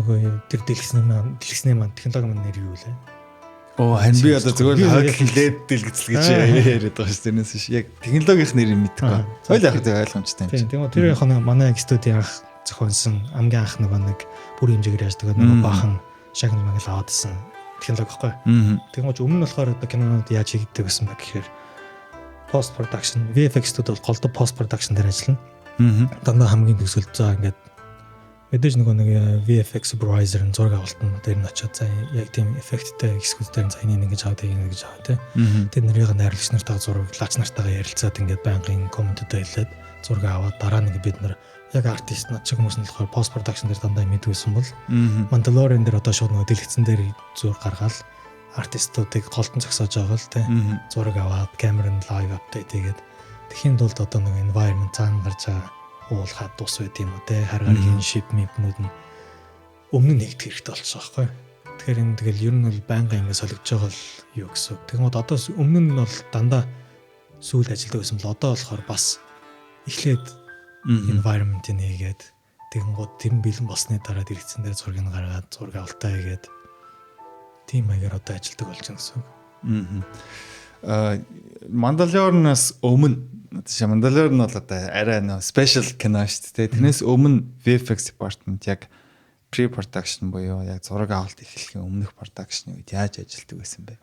нөгөө тэр дэлгэсний маань технологи маань нэр юу вэ? Харин би одоо зүгээр л хойд хэлээд дэлгэцэл гэж яриад байгаа ш. Тэрнээс биш яг технологийн нэрийг мэдэхгүй. Хойл яг тэг ойлгомжтой юм чинь. Тийм тэр яг манай студийн анх зохионсон амгийн анх нэг бүр хэмжээгээр яждаг нэг бахан шагнал мангал аваадсан технологи байхгүй. Тэгмээч өмнө нь болохоор одоо кинонууд яаж хийгддэг гэсэн бэ гэхээр post production VFX-үүд бол голдо post production дээр ажиллана. Дандаа хамгийн төгсгөл заа ингээд мэдээж нэг VFX supervisor нь зураг авалтан дээр нь очиод за яг тийм эффекттэй хэсгүүд дээр за энийг ингэж аваад ингэж аваа тий. Тэр нэрийг найруулагч нартаа зураглаач нартаагаа ярилцаад ингээд байнгын комменттэй хэлээд зураг аваад дараа нэг бид нар яг артист над чиг хүмүүс нь болохоор post production дээр дандаа мэдвэсэн бол Mandalorian дээр одоо шууд нөгөө дэлгэцэн дээр зураг гаргаад артистуудыг голтон зогсоож байгаа л тий. Зураг аваад камерын live update хийгээд тэхийн тулд одоо нэг environment цаана гарч байгаа уулахад тус байт юм уу те харгагийн shipment-нууд нь өмнө нь нэгдэх хэрэгтэй болчихсон байхгүй. Тэгэхээр энэ тэгэл ер нь бол байнга ингэ солигдож байгаа л юу гэсэн. Тэгмээд одоо өмнө нь бол дандаа сүүл ажилладаг байсан бол одоо болохоор бас эхлээд environment-ийг нэгээд тэгэнгүүт тэр нь бэлэн болсны дараа дэлгэцэн дээр зургийг гаргаад зураг авалтаа хийгээд тийм маягаар одоо ажилладаг болж байгаа гэсэн. Mandalorian-аас өмнө Mandalorian бол одоо арай нөө special кино шүү дээ. Тэрнээс өмнө VFX department яг pre-production буюу яг зураг авалт эхлэхийн өмнөх production-ийн үед яаж ажилладаг байсан бэ?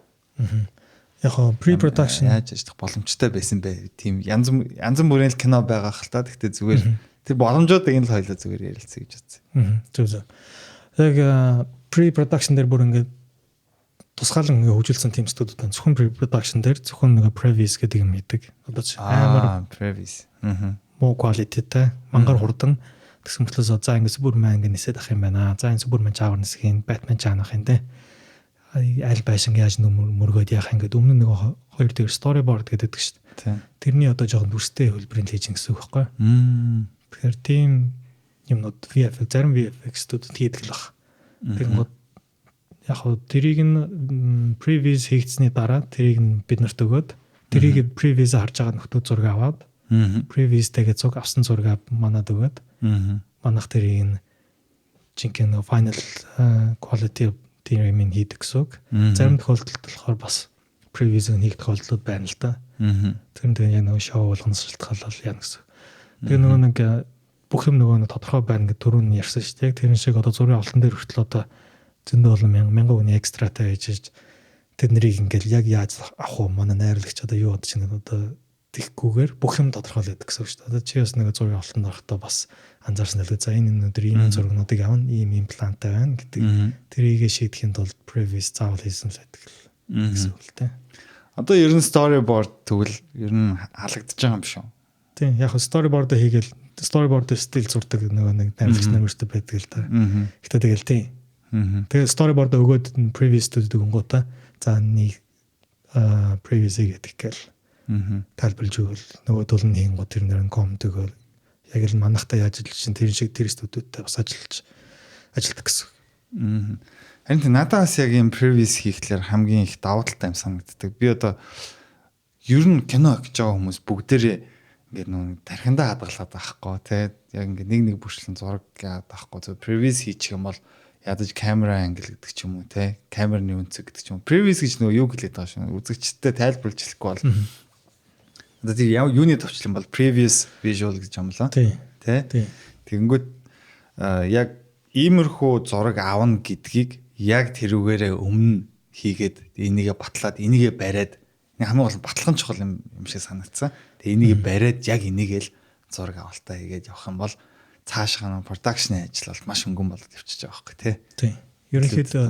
Яг pre-production яаж ажиллах боломжтой байсан бэ? Тийм янз бүрийн кино байгаа хэл та. Гэхдээ зүгээр тэр боломжуудыг энэ л хоёлоо зүгээр ярилцъя гэж бодсон. Зөв. Яг pre-production дээр бүр ингээд тусгаалan ингээ хөгжүүлсэн team студиуд байна. Зөвхөн pre-production дээр зөвхөн нэг previs гэдэг юм хийдэг. Одоо ч амар previs. Муу quality-тэй мангар хурдан тэгсэн мэтлээс за ингээ Superman ингээ нисээд ах юм байна. За энэ Superman чаавар нисэх, Batman чаанах юм те. Аль байшин яаж мөргөөд яах ингээд өмнө нэг хоёр дээр storyboard гэдэг шүү дээ. Тэрний одоо жоохон бүрстэй хөлбөрийн хийж гэсэн үг байхгүй. Тэгэхээр team юмнууд VFX зарим VFX-үүд хийдэг л баг. Тэгэнгүүт яг хөө тэрийг нь previs хийгдсэний дараа тэрийг нь бид нарт өгөөд тэрийг previs харж байгаа нөхдөө зураг аваад previs-тэйгээ цуг авсан зураг манад өгөөд манах тэрийг нь жинхэнэ final quality тийм юм хийдэг гэсэн үг. Зарим тохиолдолд болохоор бас previs-ийг хийх тохиолдлууд байна л да. Тэр яг нэг шоу болгоно шалтгаалал яа гэсэн. Тэгээ нөгөө нэг бүх юм нөгөө тодорхой байна гэдэг түрүүн ярьсан шүү дээ. Тэр шиг одоо зургийн авалтан дээр хүртэл одоо зөндөө олон мянган хүний экстратай хийж тэд нарыг ингээл яг яаж авах вэ? Манай найруулагч одоо юу бодож байгаа одоо тэгхгүйгээр бүх юм тодорхойлоод гэсэн үг шүү дээ. Одоо чи бас нэг зургийн авалтанд орохдоо бас анзаарсан л дээ. За энэ өнөдөр ийм зургнуудыг авна, ийм плантай байна гэдэг. Тэрийг шийдэхин тулд previs заавал хийсэн байдаг гэсэн үг л дээ. Одоо ер нь storyboard тэгвэл ер нь халагдаж байгаа юм биш үү? Тийм, яг storyboard хийгээл storyboard стил зурдаг нөгөө нэг Netflix нэмэртэй байдаг л да. Гэтэ тэгэл тийм. Тэгээ storyboard өгөөд previous studio гонгота за нэг previous гэдэг гэл тайлбарлаж өгөл нөгөө дул нь хийн гоо тэр нэр нь комд өгөөл яг л манахта яаж ажиллаж чинь тэр шиг тэр студиудтай бас ажиллаж ажилдаг гэсэн. Харин надаас яг юм previous хийхлээр хамгийн их давуу талтай юм санагддаг. Би одоо ер нь кино гэж байгаа хүмүүс бүгдээрээ ингээд нөө тархиндаа хадгалаад байхгүй тий яг ингээд нэг бүрчлэн зураг яагаад байхгүй зөв previous хийчих юм бол ядаж камера англ гэдэг ч юм уу тий камерны үнцэг гэдэг ч юм уу previous гэж нөгөө юу хэлээд байгаа шин үзэгчтэй тайлбарлаж хэлэхгүй бол одоо тийм юуны төвчлэн бол previous visual гэж юм лаа тий тэгэнгүүт яг иймэрхүү зураг авна гэдгийг яг тэрүүгээрээ өмнө хийгээд энийгээ батлаад энийгээ бариад хамгийн гол нь батлах чухал юм шиг санагдсан. Тэгээ энийгээ бариад яг энийгээл зураг авалтаа хийгээд явах юм бол цаашаа production ажил бол маш хөнгөн болоод явчихж байгаа байхгүй тий. Тийм. Ерөнхийдөө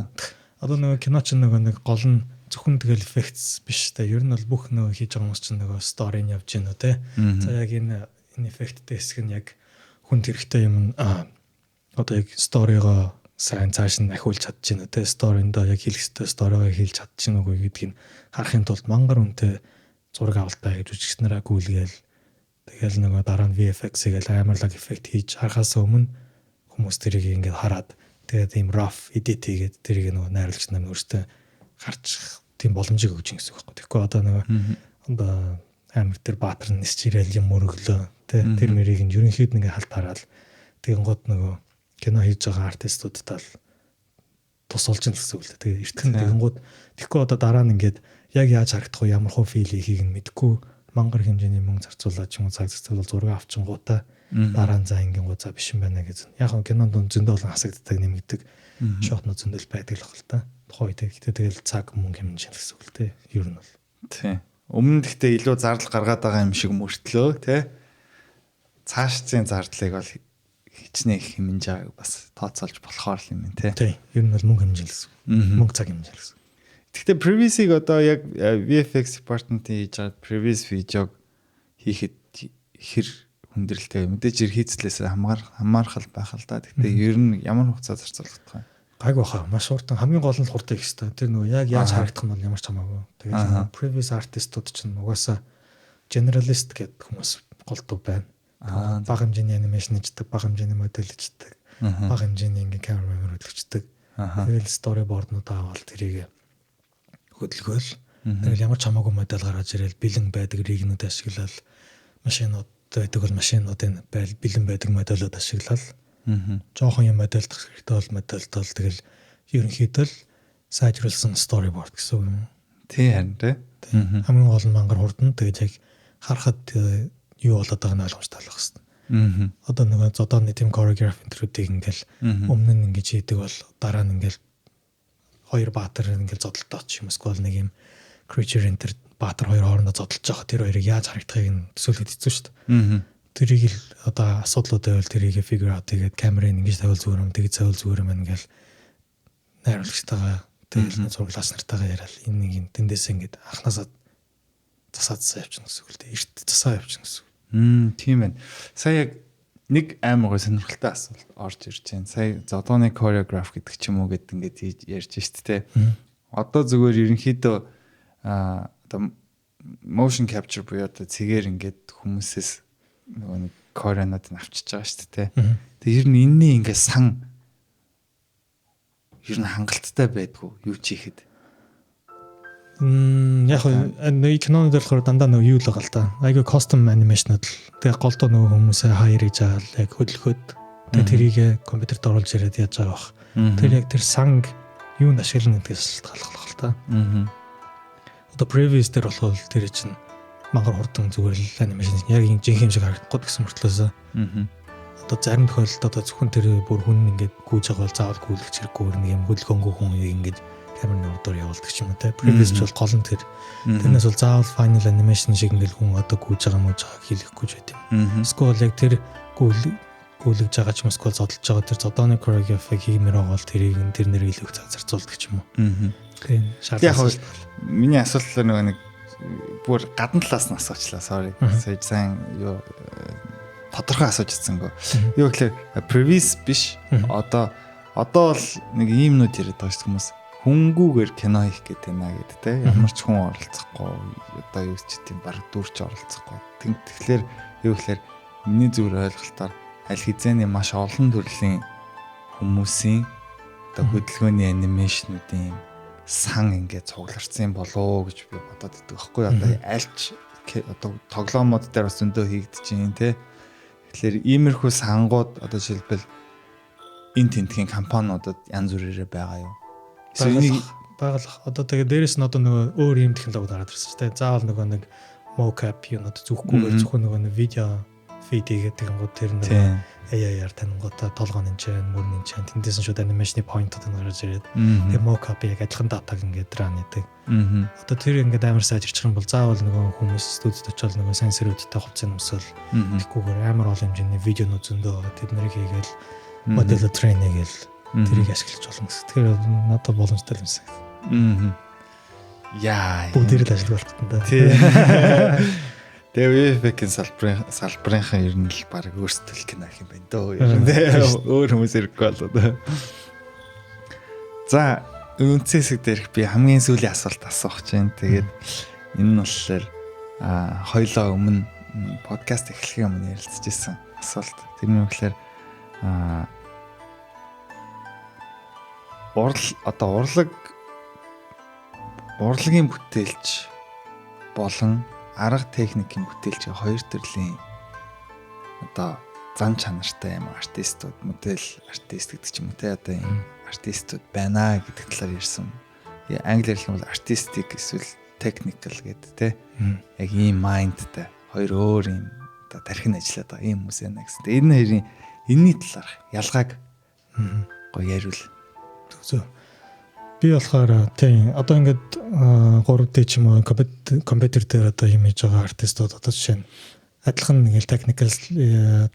одоо нөгөө кино ч нэг гол нь зөвхөн тэгэл effects биш те. Ер нь бол бүх нөгөө хийж байгаа хүмүүс чинь нөгөө story- нь явж гинөө те. За яг энэ effect хэсэг нь яг хүнд хэрэгтэй юм одоо яг story-го сайн цааш нь ахиулж чадчихна те. Story-ндоо яг хэлэх ёстой story-го хэлж чадчихна уу гэдгийг харахын тулд мангар үнэтэй зураг авалтаа гэж жүжигчнэрээ гүйлгээл тэгэл нөгөө дараа нь VFX-ийг амарлаг эффект хийж харахаас өмнө хүмүүс тэрийг ингээд хараад тэгээд ийм rough edit хийгээд тэрийг нөгөө найруулагч нар өөртөө харж тийм боломжийг өгч гэсэн үг байхгүй. Тэгэхгүй одоо нөгөө одоо амир тэр баатар нисч ирээл юм өргөлөө тэр мэрийг нь ерөнхийд нэг халт хараад тэгэн гот нөгөө кино хийж байгаа артистуудтай л тусалж ин гэсэн үг л тэгээд эртхэн тэгэн гот тэгэхгүй одоо дараа нь ингээд яг яаж харагдах вэ ямар хөө фил хийхийг нь мэдэхгүй мангар хэмжээний мөнгө зарцуулаад ч юм уу цаг зарцуулаад зураг авчингуудаа дараа нь за ингэн гоо за биш юм байна гэж. Яг нь кинонд зөндөө олон хасагддаг нэмэгдэг шотнууд зөндөл байдаг л хэл та. Тухайн үед гэхдээ тэгэл цаг мөнгө хэмжээ гэсэн үг л те. Ер нь бол. Тий. Өмнө гэхдээ илүү зардал гаргаад байгаа юм шиг мөртлөө те. Цаашдын зардлыг бол хичнээн их хэмжээг бас тооцоолж болохоор юм те. Тий. Ер нь бол мөнгө хэмжээ л гэсэн. Мөнгө цаг хэмжээ л гэсэн. Гэхдээ previous-ийг одоо яг VFX department-ийн хийж байгаа previous видеог хийхэд хэр хүндрэлтэй мэдээж хийцлээс хамаархал байх л да. Гэхдээ ер нь ямар хугацаа зарцуулах вэ? Гайг баха маш хурдан хамгийн гол нь хурдан их хэвээр. Тэр нөгөө яг яаж харагдах нь бол ямар ч хамаагүй. Тэгээд previous artist-ууд чинь угаасаа generalist гэдэг хүмүүс голдуу байна. Бага хэмжээний анимашн хийдэг, бага хэмжээний модель хийдэг, бага хэмжээний ингээ cameraman хөдөлгчдөг. Тэгээд storyboard-нууд аваад тэрийг хөдөлгөөл. Тэгэл ямар ч хамаагүй модель гаргаж ирэл бэлэн байдаг ригнүүд ашиглал машинууд байдаг бол машинуудын бэлэн байдаг модельд ашиглал. Жохон юм модельдох хэрэгтэй бол модельд бол тэгэл ерөнхийдөө л сайжруулсан storyboard гэсэн үг юм. Тий харин тий. Хамгийн гол нь мангар хурдан тэгээд яг харахад юу болоод байгааг нь ойлгомжтой болох хэрэгтэй. Одоо нөгөө зодооны team choreography интервьюдийг ингээл өмнө нь ингэж хийдэг бол дараа нь ингээл хоёр баатар ингээл зодолтооч юм эсвэл нэг юм creature enter баатар хоёр хоорондоо зодолж байгаа тэр хоёрыг яаж харагдахыг нь төсөөлөд хэцүү шүү дээ. Тэрийг л одоо асуудлууд байвал тэрийг figure out хийгээд камерыг ингэж тавил зүгээр юм тэгж тавил зүгээр юм ингээл найруулагчтайгаа тэгэл зураглаас нартайгаа яриад энэ нэг юм тэндээс ингээд анханасаа засаадсаа явчихна гэсэн үг л дээ. Эрт засаа явчихна гэсэн үг. Тийм байна. Сая яг нэг амар гой сонирхолтой асуулт орж ирж байна. Сая зодооны choreograph гэдэг ч юм уу гэд ингээд ярьж штэ тэ. Одоо зүгээр ерөнхийдөө одоо motion capture буюу одоо цэгээр ингээд хүмүүсээс нөгөө нэг choreograph нь авчиж байгаа штэ тэ. Тэгээ ер нь энэний ингээд сан ер нь хангалттай байдгүй юу ч хийхэд. Яг нэг кинонд болохоор дандаа нөгөө юу л байгаа л та. Айгүй custom animation-ууд л тэгээ голдоо нөгөө хүмүүсээ хайр хийж аал яг хөдөлгөөд тэгээ тэрийг компьютерт оруулж ирээд яаж байгаа бах. Тэр яг тэр санг юунд ашиглана гэдгээс шалтгааллах л та. Одоо previous дээр болохоор тэр чинь мангар хурдан зүгээр л анимашн яг жинхэнэ шиг харагдахгүй гэсэн мөртлөөсөө. Одоо зарим тохиолдолд одоо зөвхөн тэр бүр хүн ингээд гүйж байгаа бол заавал гүйлгэж хэрэггүй нэг юм хөдөлгөөнгүй хүн ингээд камерны урдуур явуулдаг ч юм уу те. Previous ч бол гол нь тэр. Тэрнээс бол заавал final animation шиг ингээл хүн одоо гүйж байгаа мууж байгааг хийлгэхгүй ч байт юм. Эсвэл яг тэр гүйлгэж байгаа ч юм эсвэл зодолж байгаа тэр зодооны choreography хиймээр байгаа бол тэрийг тэр нэр илүү цаг зарцуулдаг ч юм уу. Тийм шаардлага. Миний асуулт нөгөө нэг бүр гадна талаас нь асуучлаа sorry. Сайн юу тодорхой асууж ирсэнгүй. Юу гэхээр previous биш. Одоо бол нэг иймнүүд яриад байгаа шүү хүмүүс. Хүнгүүгээр кино хийх гэдэг юм аа гэдэг те. Ямар ч хүн оролцохгүй. Одоо юу ч тийм баг дүүрч оролцохгүй. Тэгэхээр юу гэхээр миний зүгээр ойлголтоор аль хэзээний маш олон төрлийн хүмүүсийн одоо хөдөлгөөний анимашнуудын сан ингээд цугларсан болоо гэж би бодоод байдаг байхгүй. Одоо альч одоо тоглоомод дээр бас зөндөө хийгдэж байна те. Тэгэхээр иймэрхүү сангууд одоо жишээлбэл энэ тентгийн компаниудад янз бүрээрээ байгаа юу? Байгалах. Одоо тэгээ дээрэс нь одоо нөгөө өөр юм технологи гараад ирсэн шүү дээ. Заавал нөгөө нэг mocap юунод зүгхгүйгээр зөвхөн нөгөө нэг видео фидигээ тэгэнгүүт тэр нэг AI-аар танингуудаа толгойн чинь мөрний чинь тэндээс нь шууд анимашны point-ууд нь гарч ирээд тэгээ mocap яг адилхан датаг ингээд run хийдэг. Одоо тэр ингээд амар сайж ирчих юм бол заавал нөгөө хүмүүс студид очиод нөгөө сенсоруудтай хувцсан өмсөл тэггүйгээр амар олон хэмжээний видеонууд зөндөө тэд нарыг хийгээл модель трейн хийгээл тэрийг ашиглаж болно гэсэн. Тэгэхээр надад боломжтой юм шиг. Яа. Бүгдээр л ажиллах болтон да. Тэгээ VFX-ийн салбарынхан ер нь л баг өөрсдөл кино гэх юм байна дөө. Өөр хүмүүс ирэхгүй болоо. За, үнцэн хэсэг дээрх би хамгийн сүүлийн асуулт асуух гэж байна. Тэгээд энэ нь болохоор хоёлоо өмнө подкаст эхлэхийн өмнө ярилцж ирсэн асуулт. Тэрний үгээр урлагийн бүтээлч болон арга техникийн бүтээлч хоёр төрлийн одоо зан чанартай юм артистууд, модель артист гэдэг ч юм уу те одоо юм артистууд байна гэдэг талаар ярьсан. Англиар хэлэх юм бол artistic эсвэл technical гэдэг те. Яг ийм mindтай хоёр өөр юм одоо тархин ажиллаад байгаа ийм хүмүүс байна гэсэн. Энэ хоёрын энэний талаар ялгааг гоё яриул. Зөв. Би болохоор тийм одоо ингээд 3D ч юм уу компьютер дээр одоо юм хийж байгаа артистууд одоо жишээ нь адилхан нэг техникал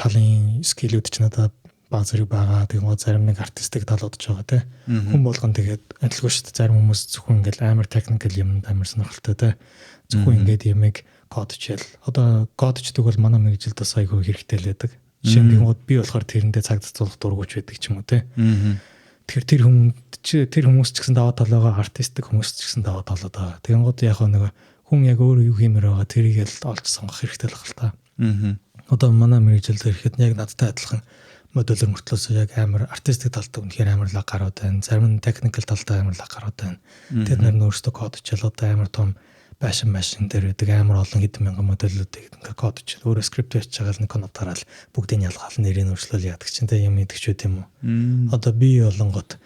талын скиллүүд ч надад баг зэрэг байгаа. Тэгээд зарим нэг артистик талууд ч байгаа тий. Хүн болгон тэгээд адилгүй шүү дээ. Зарим хүмүүс зөвхөн ингээд амар техникал юмд амар сонирхолтой тий. Зөвхөн ингээд ямиг кодчил. Одоо кодчдаг бол манай мэргэжилд бас айгүй хэрэгтэй л байдаг. Жишээ нь би болохоор тэрэндээ цаг зацуулах дургуйч байдаг ч юм уу тий. Тэгэхээр тэр хүмүүс ч гэсэн даваа тал байгаа, артистик хүмүүс ч гэсэн даваа талууд байгаа. Тэгэнгүүт яг нэг хүн яг өөрөө юу хиймээр байгаа тэрийг л олж сонгох хэрэгтэй л байна. Одоо манай мэргэжилд ирэхэд яг надтай адилхан модулер мөртлөөс яг амар артистик талтай үнэхээр амар лаг гарууд байна. Зарим нь техникал талтай амар лаг гарууд байна. Тэр нар өөрсдөө кодчил одоо амар том машин дээр үүдэг амар олон хэдэн мянган модулуудыг ингээд кодчил өөрөө скрипт хийж байгаа л нэг конод дараал бүгдийг ялгаал нэрийг өөрчлөл яадаг чинь тэ юм идэх ч үт юм уу. Одоо би болонгот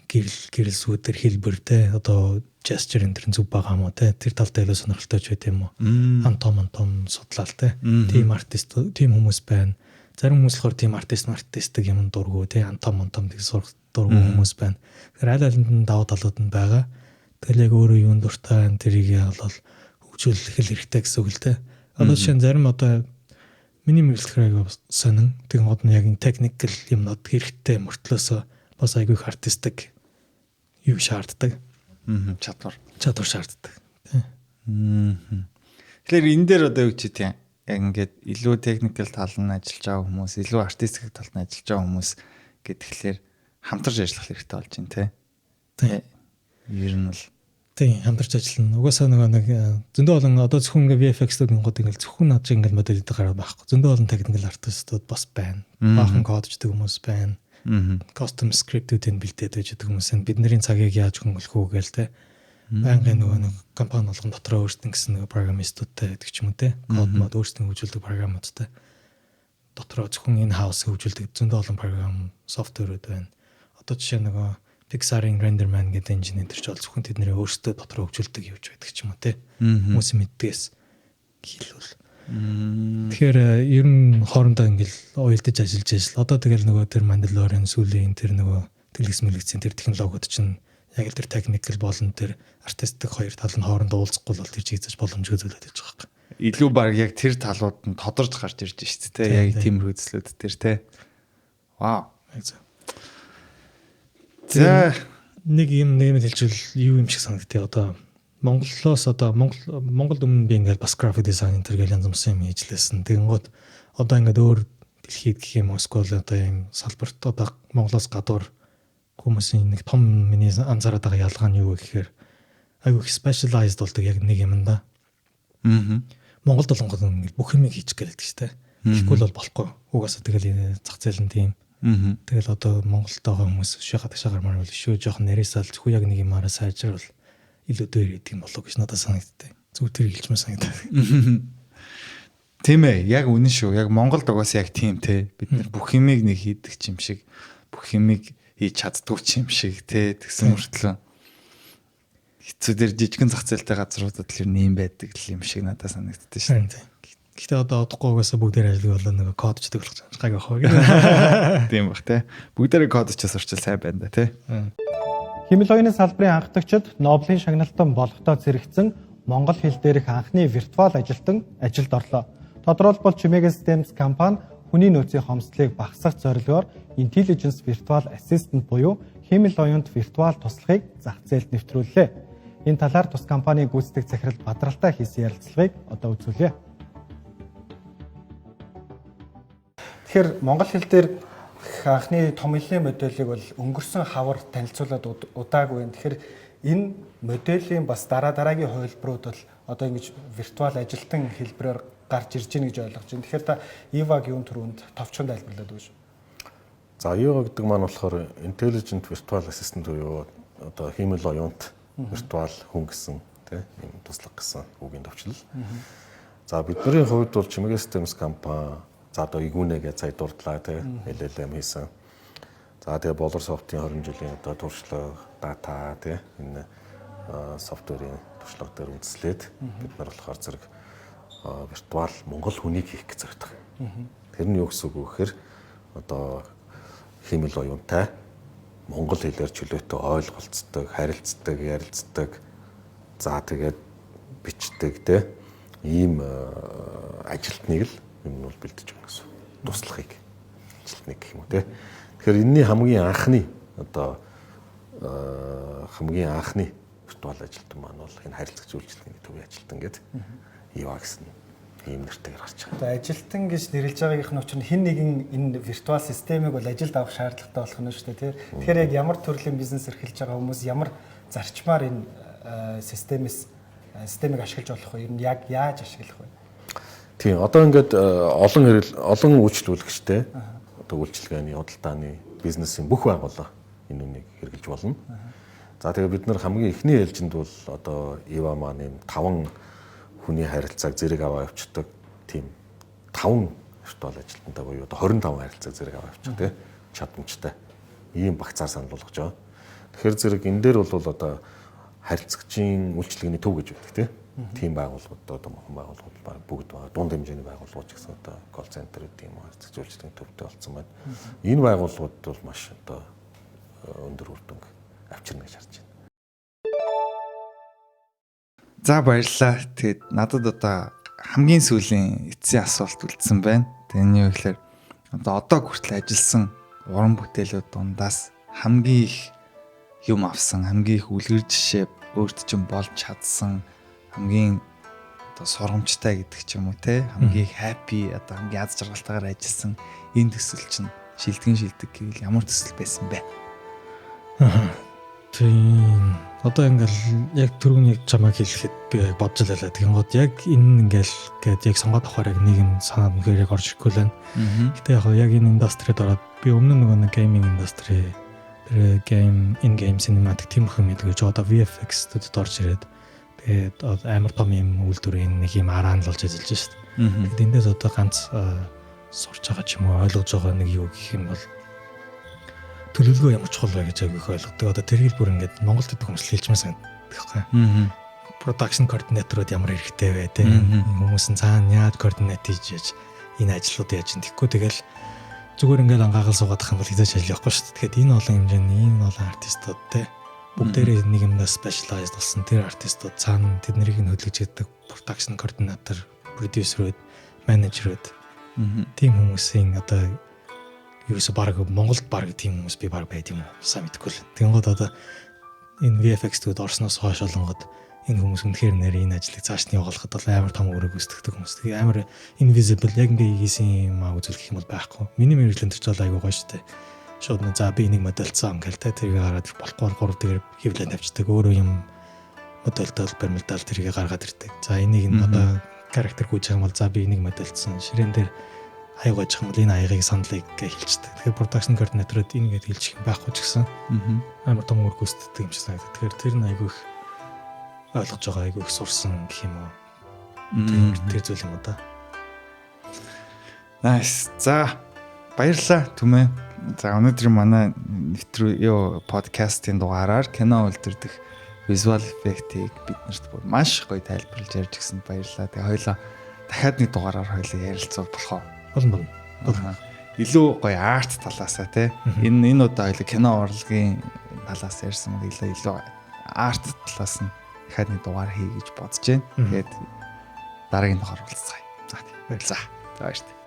гэрэл сүүдэр хэлбэр те одоо gesture энэ зүг байгаа юм уу те тэр талтай илүү сонирхолтой ч үт юм уу. Антом судлал те. Тим артист тим хүмүүс байна. Зарим хүмүүс болохоор тим артистик юм дургу те антом гэх сурах дургу хүмүүс байна. Тэгэхээр аль алинд даваа талууд нь байгаа. Тэгэл яг өөрөө юунд дуртай тэрийг бол хөгжүүлэх хэрэгтэй гэсэн үг л те. Одоо жишээ нь зарим одоо миний мэдлэгээр сонин тэгэн гол нь яг техникэл юмнууд хэрэгтэй мөртлөөсөө бас айгүй их артистик юу шаарддаг. Чадвар шаарддаг. Тэгэхээр энэ дээр одоо юу ч тийм яг ингээд илүү техникэл тал нь ажиллаж байгаа хүмүүс, илүү артистик тал нь ажиллаж байгаа хүмүүс гэдгээр хамтарч ажиллах хэрэгтэй болж байна те. Ер нь л тийм хамтарч ажиллана. Угаасаа нэг зөндөө олон одоо зөвхөн VFX-үүд гингод ингээл зөвхөн над шиг ингээл модельд гараад байхгүй. Зөндөө олон техникэл артистууд бас байна. Баахан кодчдаг хүмүүс байна. Custom script-үүдийг бэлдээд байж байгаа хүмүүс байна. Бидний цагийг яаж хөнгөлөх үү гээл те. Байнгын нэг компани болгон дотроо өөрсдөө гэсэн нэг программистуудтай гэдэг ч юм уу те. Код мод өөрсдөө хөгжүүлдэг програмуудтай. Дотроо зөвхөн энэ хаус хөгжүүлдэг зөндөө олон програм софтверүүд байна. Одоо жишээ нөгөө Pixar-ийн RenderMan гэдэг инженер ч бол зөвхөн тэдний өөрсдөө дотроо хөгжүүлдэг юуж байдаг ч юм уу те. Хүмүүс мэддгээс хэлвэл. Тэгэхээр ер нь хоорондоо ингээл уялдаж ажиллаж ажил. Одоо тэгэл нөгөө тэр Mandalorian сүүлийн тэр нөгөө тэлгэс мэлгэцийн тэр технологиуд чинь яг л тэр technical болон тэр artistic хоёр тал нь хоорондоо уулзахгүй бол тэр чийзэж боломжгүй зүйлээд байж байгаа юм. Илүү баг яг тэр талууд нь тодорж гарч ирж шүү дээ. Яг тийм хөөцлүүд тэр те. Вау. За нэг юм нэмэлт хэлжүүл юу юм шиг санагдтыг одоо Монголоос одоо Монголд өмнө би ингээд бас график дизайн энэ төр гэл янз бүрийн юм хийжлээсэн. Тэгэнгүүт одоо ингээд өөр дэлхийд гэх юм уу эсвэл одоо ийм салбарт одоо Монголоос гадуур хүмүүсийн нэг том миний анзаараад байгаа ялгаа нь юу вэ гэхээр айгүй их specialized болдог яг нэг юм да. Монголд болгоод ингэ бүх юм хийчих гэлдэг шүү дээ. Тэгэхгүй бол болохгүй. Угаасаа тэгэл зах зээл нь тийм. Тэгэл одоо Монголд байгаа хүмүүс шахаад шагаар маар бол шүү жоохон нарийсаал зөвхөн яг нэг юмараа сайжрал илүү дээр идэг юм болов гэж надад санагддаг. Зүг тэр хэлчмээр санагдаад. Тийм ээ, яг үнэн шүү. Яг Монголд угаасаа яг тийм те. Бид нар бүх юмыг нэг хийдэг юм шиг, бүх юмыг хийж чаддгүй юм шиг те. Тэгсэн мөртлөө хэцүү дээр жижигэн зах зээлтэй газруудад л юм байдаг юм шиг надад санагддаг шүү. Гэхдээ одоо одохгүй угаасаа бүгдээр ажиллах болоо нэг код ч төгөлж байгаа гэх хаа. Тийм бах те. Бүгдээрээ кодчос орчил сайн байна да те. Хэмэл оюуны салбарын анхдагчид Нобелийн шагналтан болохдоо зэрэгцэн монгол хэл дээрх анхны виртуал ажилтан ажилд орлоо. Тодорхойлбол Chimega Systems компани хүний нөөцийн хомсдлыг багасгах зорилгоор Intelligence Virtual Assistant буюу хэмэл оюунд виртуал туслахыг зах зээлд нэвтрүүллээ. Энэ талаар тус компанийн гүйцэтгэх захирал Бадралтай хийсэн ярилцлагыг одоо үзүүлье. Тэгэхээр монгол хэл дээр анхны том хэлний модельийг бол өнгөрсөн хавар танилцуулаад удаагүй. Тэгэхээр энэ моделийн бас дараагийн хувилбарууд бол одоо ингэж виртуал ажилтан хэлбэрээр гарч ирж гин гэж ойлгож байна. Тэгэхээр та Иваг юун түрүүнд товчхон тайлбарлаад өгөөш. За Ива гэдэг маань болохоор Intelligent Virtual Assistant буюу одоо хэмэл оюунт виртуал хүн гэсэн тийм туслах гэсэн үгийн товчлол. За бидний хувьд бол Chimega Systems компани за одоо игүүнэгээ сая дурдлаа тийм LLM хийсэн. За тэгээ Bolor Soft-ийн 20 жилийн одоо туршлага дата тийм энэ софтверийн туршлага дээр үндэслээд бид нар болохоор зэрэг виртуал монгол хүнийг хийх гэж зорддог. Тэр нь юу гэсэн үг вэ гэхээр одоо хэмэл оюунтай монгол хэлээр чөлөөтэй ойлголцдог, харилцдаг, ярилцдаг. За тэгээд бичдэг тийм ийм ажилтныг л энэ бол бэлдэж байгаа гэсэн. Туслахыг ажилтныг гэх юм уу тийм. Тэгэхээр энэний хамгийн анхны виртуал ажилтан маань бол энэ харилцагч үйлчлэгийн төвийн ажилтан гэдэг Ива гэсэн ийм нэртэйгээр гарч байгаа. Одоо ажилтан гэж нэрлэж байгаагийнх нь учир нь хэн нэгэн энэ виртуал системийг бол ажилд авах шаардлагатай болох нь шүү дээ. Тэгэхээр яг ямар төрлийн бизнес эрхэлж байгаа хүмүүс ямар зарчмаар энэ системийг ашиглаж болох вэ? Ер нь яг яаж ашиглах вэ? Тийм одоо ингээд олон үйлчлүүлэгчтэй одоо үйлчилгээний худалдааны бизнесийн бүх байгууллага энэ үнийг хэрэгжилж болно. За тэгээ бид нар хамгийн эхний ээлжинд бол одоо Ива маань юм 5 хүний харилцааг зэрэг аваа явуулдаг тийм 5 виртуал ажилтнтай буюу одоо 25 харилцааг зэрэг аваа явуулдаг тийм чадамжтай ийм багцаар санал болгож байгаа. Тэгэхээр зэрэг энэ дээр бол одоо харилцагчийн үйлчилгээний төв гэж байдаг тийм байгууллагууд одоо мохон байгууллагууд бүгд дунд хэмжээний байгууллагууд гэсэн одоо кол центр гэдэг юм харилцагч үйлчилгээний төвтэй болсон байна. Энэ байгууллагууд бол маш одоо өндөр үр дүнг авчирна гэж харж байна. За баярлалаа. Тэгээд надад одоо хамгийн сүүлийн эцсийн асуулт үлдсэн байна. Тэний юу гэхээр одоо хүртэл ажилласан уран бүтээлүүд дундаас хамгийн их юм авсан, хамгийн их үлгэр жишээ өөрт чинь болж чадсан хамгийн одоо сургамжтай гэдэг ч юм уу те хамгийн happy одоо хамгийн аз жаргалтайгаар ажилласан энэ төсөл чинь шилдэг гэвэл ямар төсөл байсан бэ? Тийм одоо ингээл яг түрүүний чамайг хэлэхэд би бодж байлаа. Тэгэнгүүт яг энэ ингээл гээд яг сонгоод авахаар яг нэг нь санаад мөхөр яг орж ирэхгүй л байна. Гэтэ яг энэ индастрид ороод би өмнө нөгөө гейминг индастри тэр in-game cinematic тийм их юм гэж одоо VFX-д орж ирээд тэгээд амар том юм үйлдвэрийн нэг юм араан л болж ажиллаж шүү дээ. Тэгээд эндээс одоо ганц сурч байгаа ч юм уу ойлгож байгаа нэг юу гэх юм бол төлөвлөгөө ямар чухал вэ гэж агиих ойлгодог. Одоо тэрийг бүр ингээд Монголд идэх хүмүүс хэлжмээр санагдах байхгүй. Production coordinator-ууд ямар хэрэгтэй вэ те. Хүмүүс нь цаана яаж координат хийж энэ ажлуудыг яаж тэгхгүй тэгэл зүгээр ингээд ангаагаал суугаад ах юм бол хийж ажиллахгүй шүү дээ. Тэгэхээр энэ олон хэмжээний энэ олон артистууд те бүгдээрээ нэг юмнаас specialized болсон тэр артистууд цаана тэднийг нь хөдөлгөж яадаг production coordinator, producer-ууд, manager-ууд тийм хүмүүсийн одоо юусе баг Монголд баг тийм хүмүүс би баг байд юм уу сайн мэдэхгүй л. Тэнгууд одоо энэ VFX-үүд орсноос хойш олонгод энэ хүмүүс үнэхээр нэр энэ ажлыг цааш нь явуулахад бол амар том үүрэг үүсгдэг хүмүүс. Тэгээ амар invisible яг ингээ хийсэн юм аа үзүүлэх юм бол байхгүй. Миний мэрэгчлэн төрч бол айгүй гоё штэ. Шууд нь за би энийг модельцсан ингээл тэрийг гаргаад болохгүй 3 дээр хевлэн тавьчихдаг. Өөрөө юм модельдэл баримтал тэрийг гаргаад ирдэг. За энийг нь одоо характер гүйж байгаа юм бол за би энийг модельцсан. Ширээн дээр аяг байж байгаа юм бол энэ аягийг саналыг гэж хэлчихдэг. Тэгэхээр production coordinator-ууд энийгээд хэлчих юм байхгүй ч гэсэн амар том үүрэг үүсгдэг юм шиг санагдав. Тэгэхээр тэр нь айгүй их ойлгож байгаа айгүй их сурсан гэх юм уу. Тэр зүйл юм уу да. Nice. За баярлалаа түмээ. За өнөөдөр манай нэвтрүү подкастын дугаараар кино үйлдвэрлэх visual effect-ийг биднэрт бүр маш гоё тайлбарлаж ярьж гисэн баярлалаа. Тэгээ хоёлаа дахиад нэг дугаараар хоёлаа ярилцвал болох уу? Болно. Илүү гоё арт талаасаа тий. Энэ удаа хоёлаа кино урлагийн талаас ярьсан бол илүү арт талаас нь дахиад нэг дугаар хий гэж бодож байна. Тэгээд дараагийн дугаар уулзцгаая. За баярлалаа. За баярлалаа.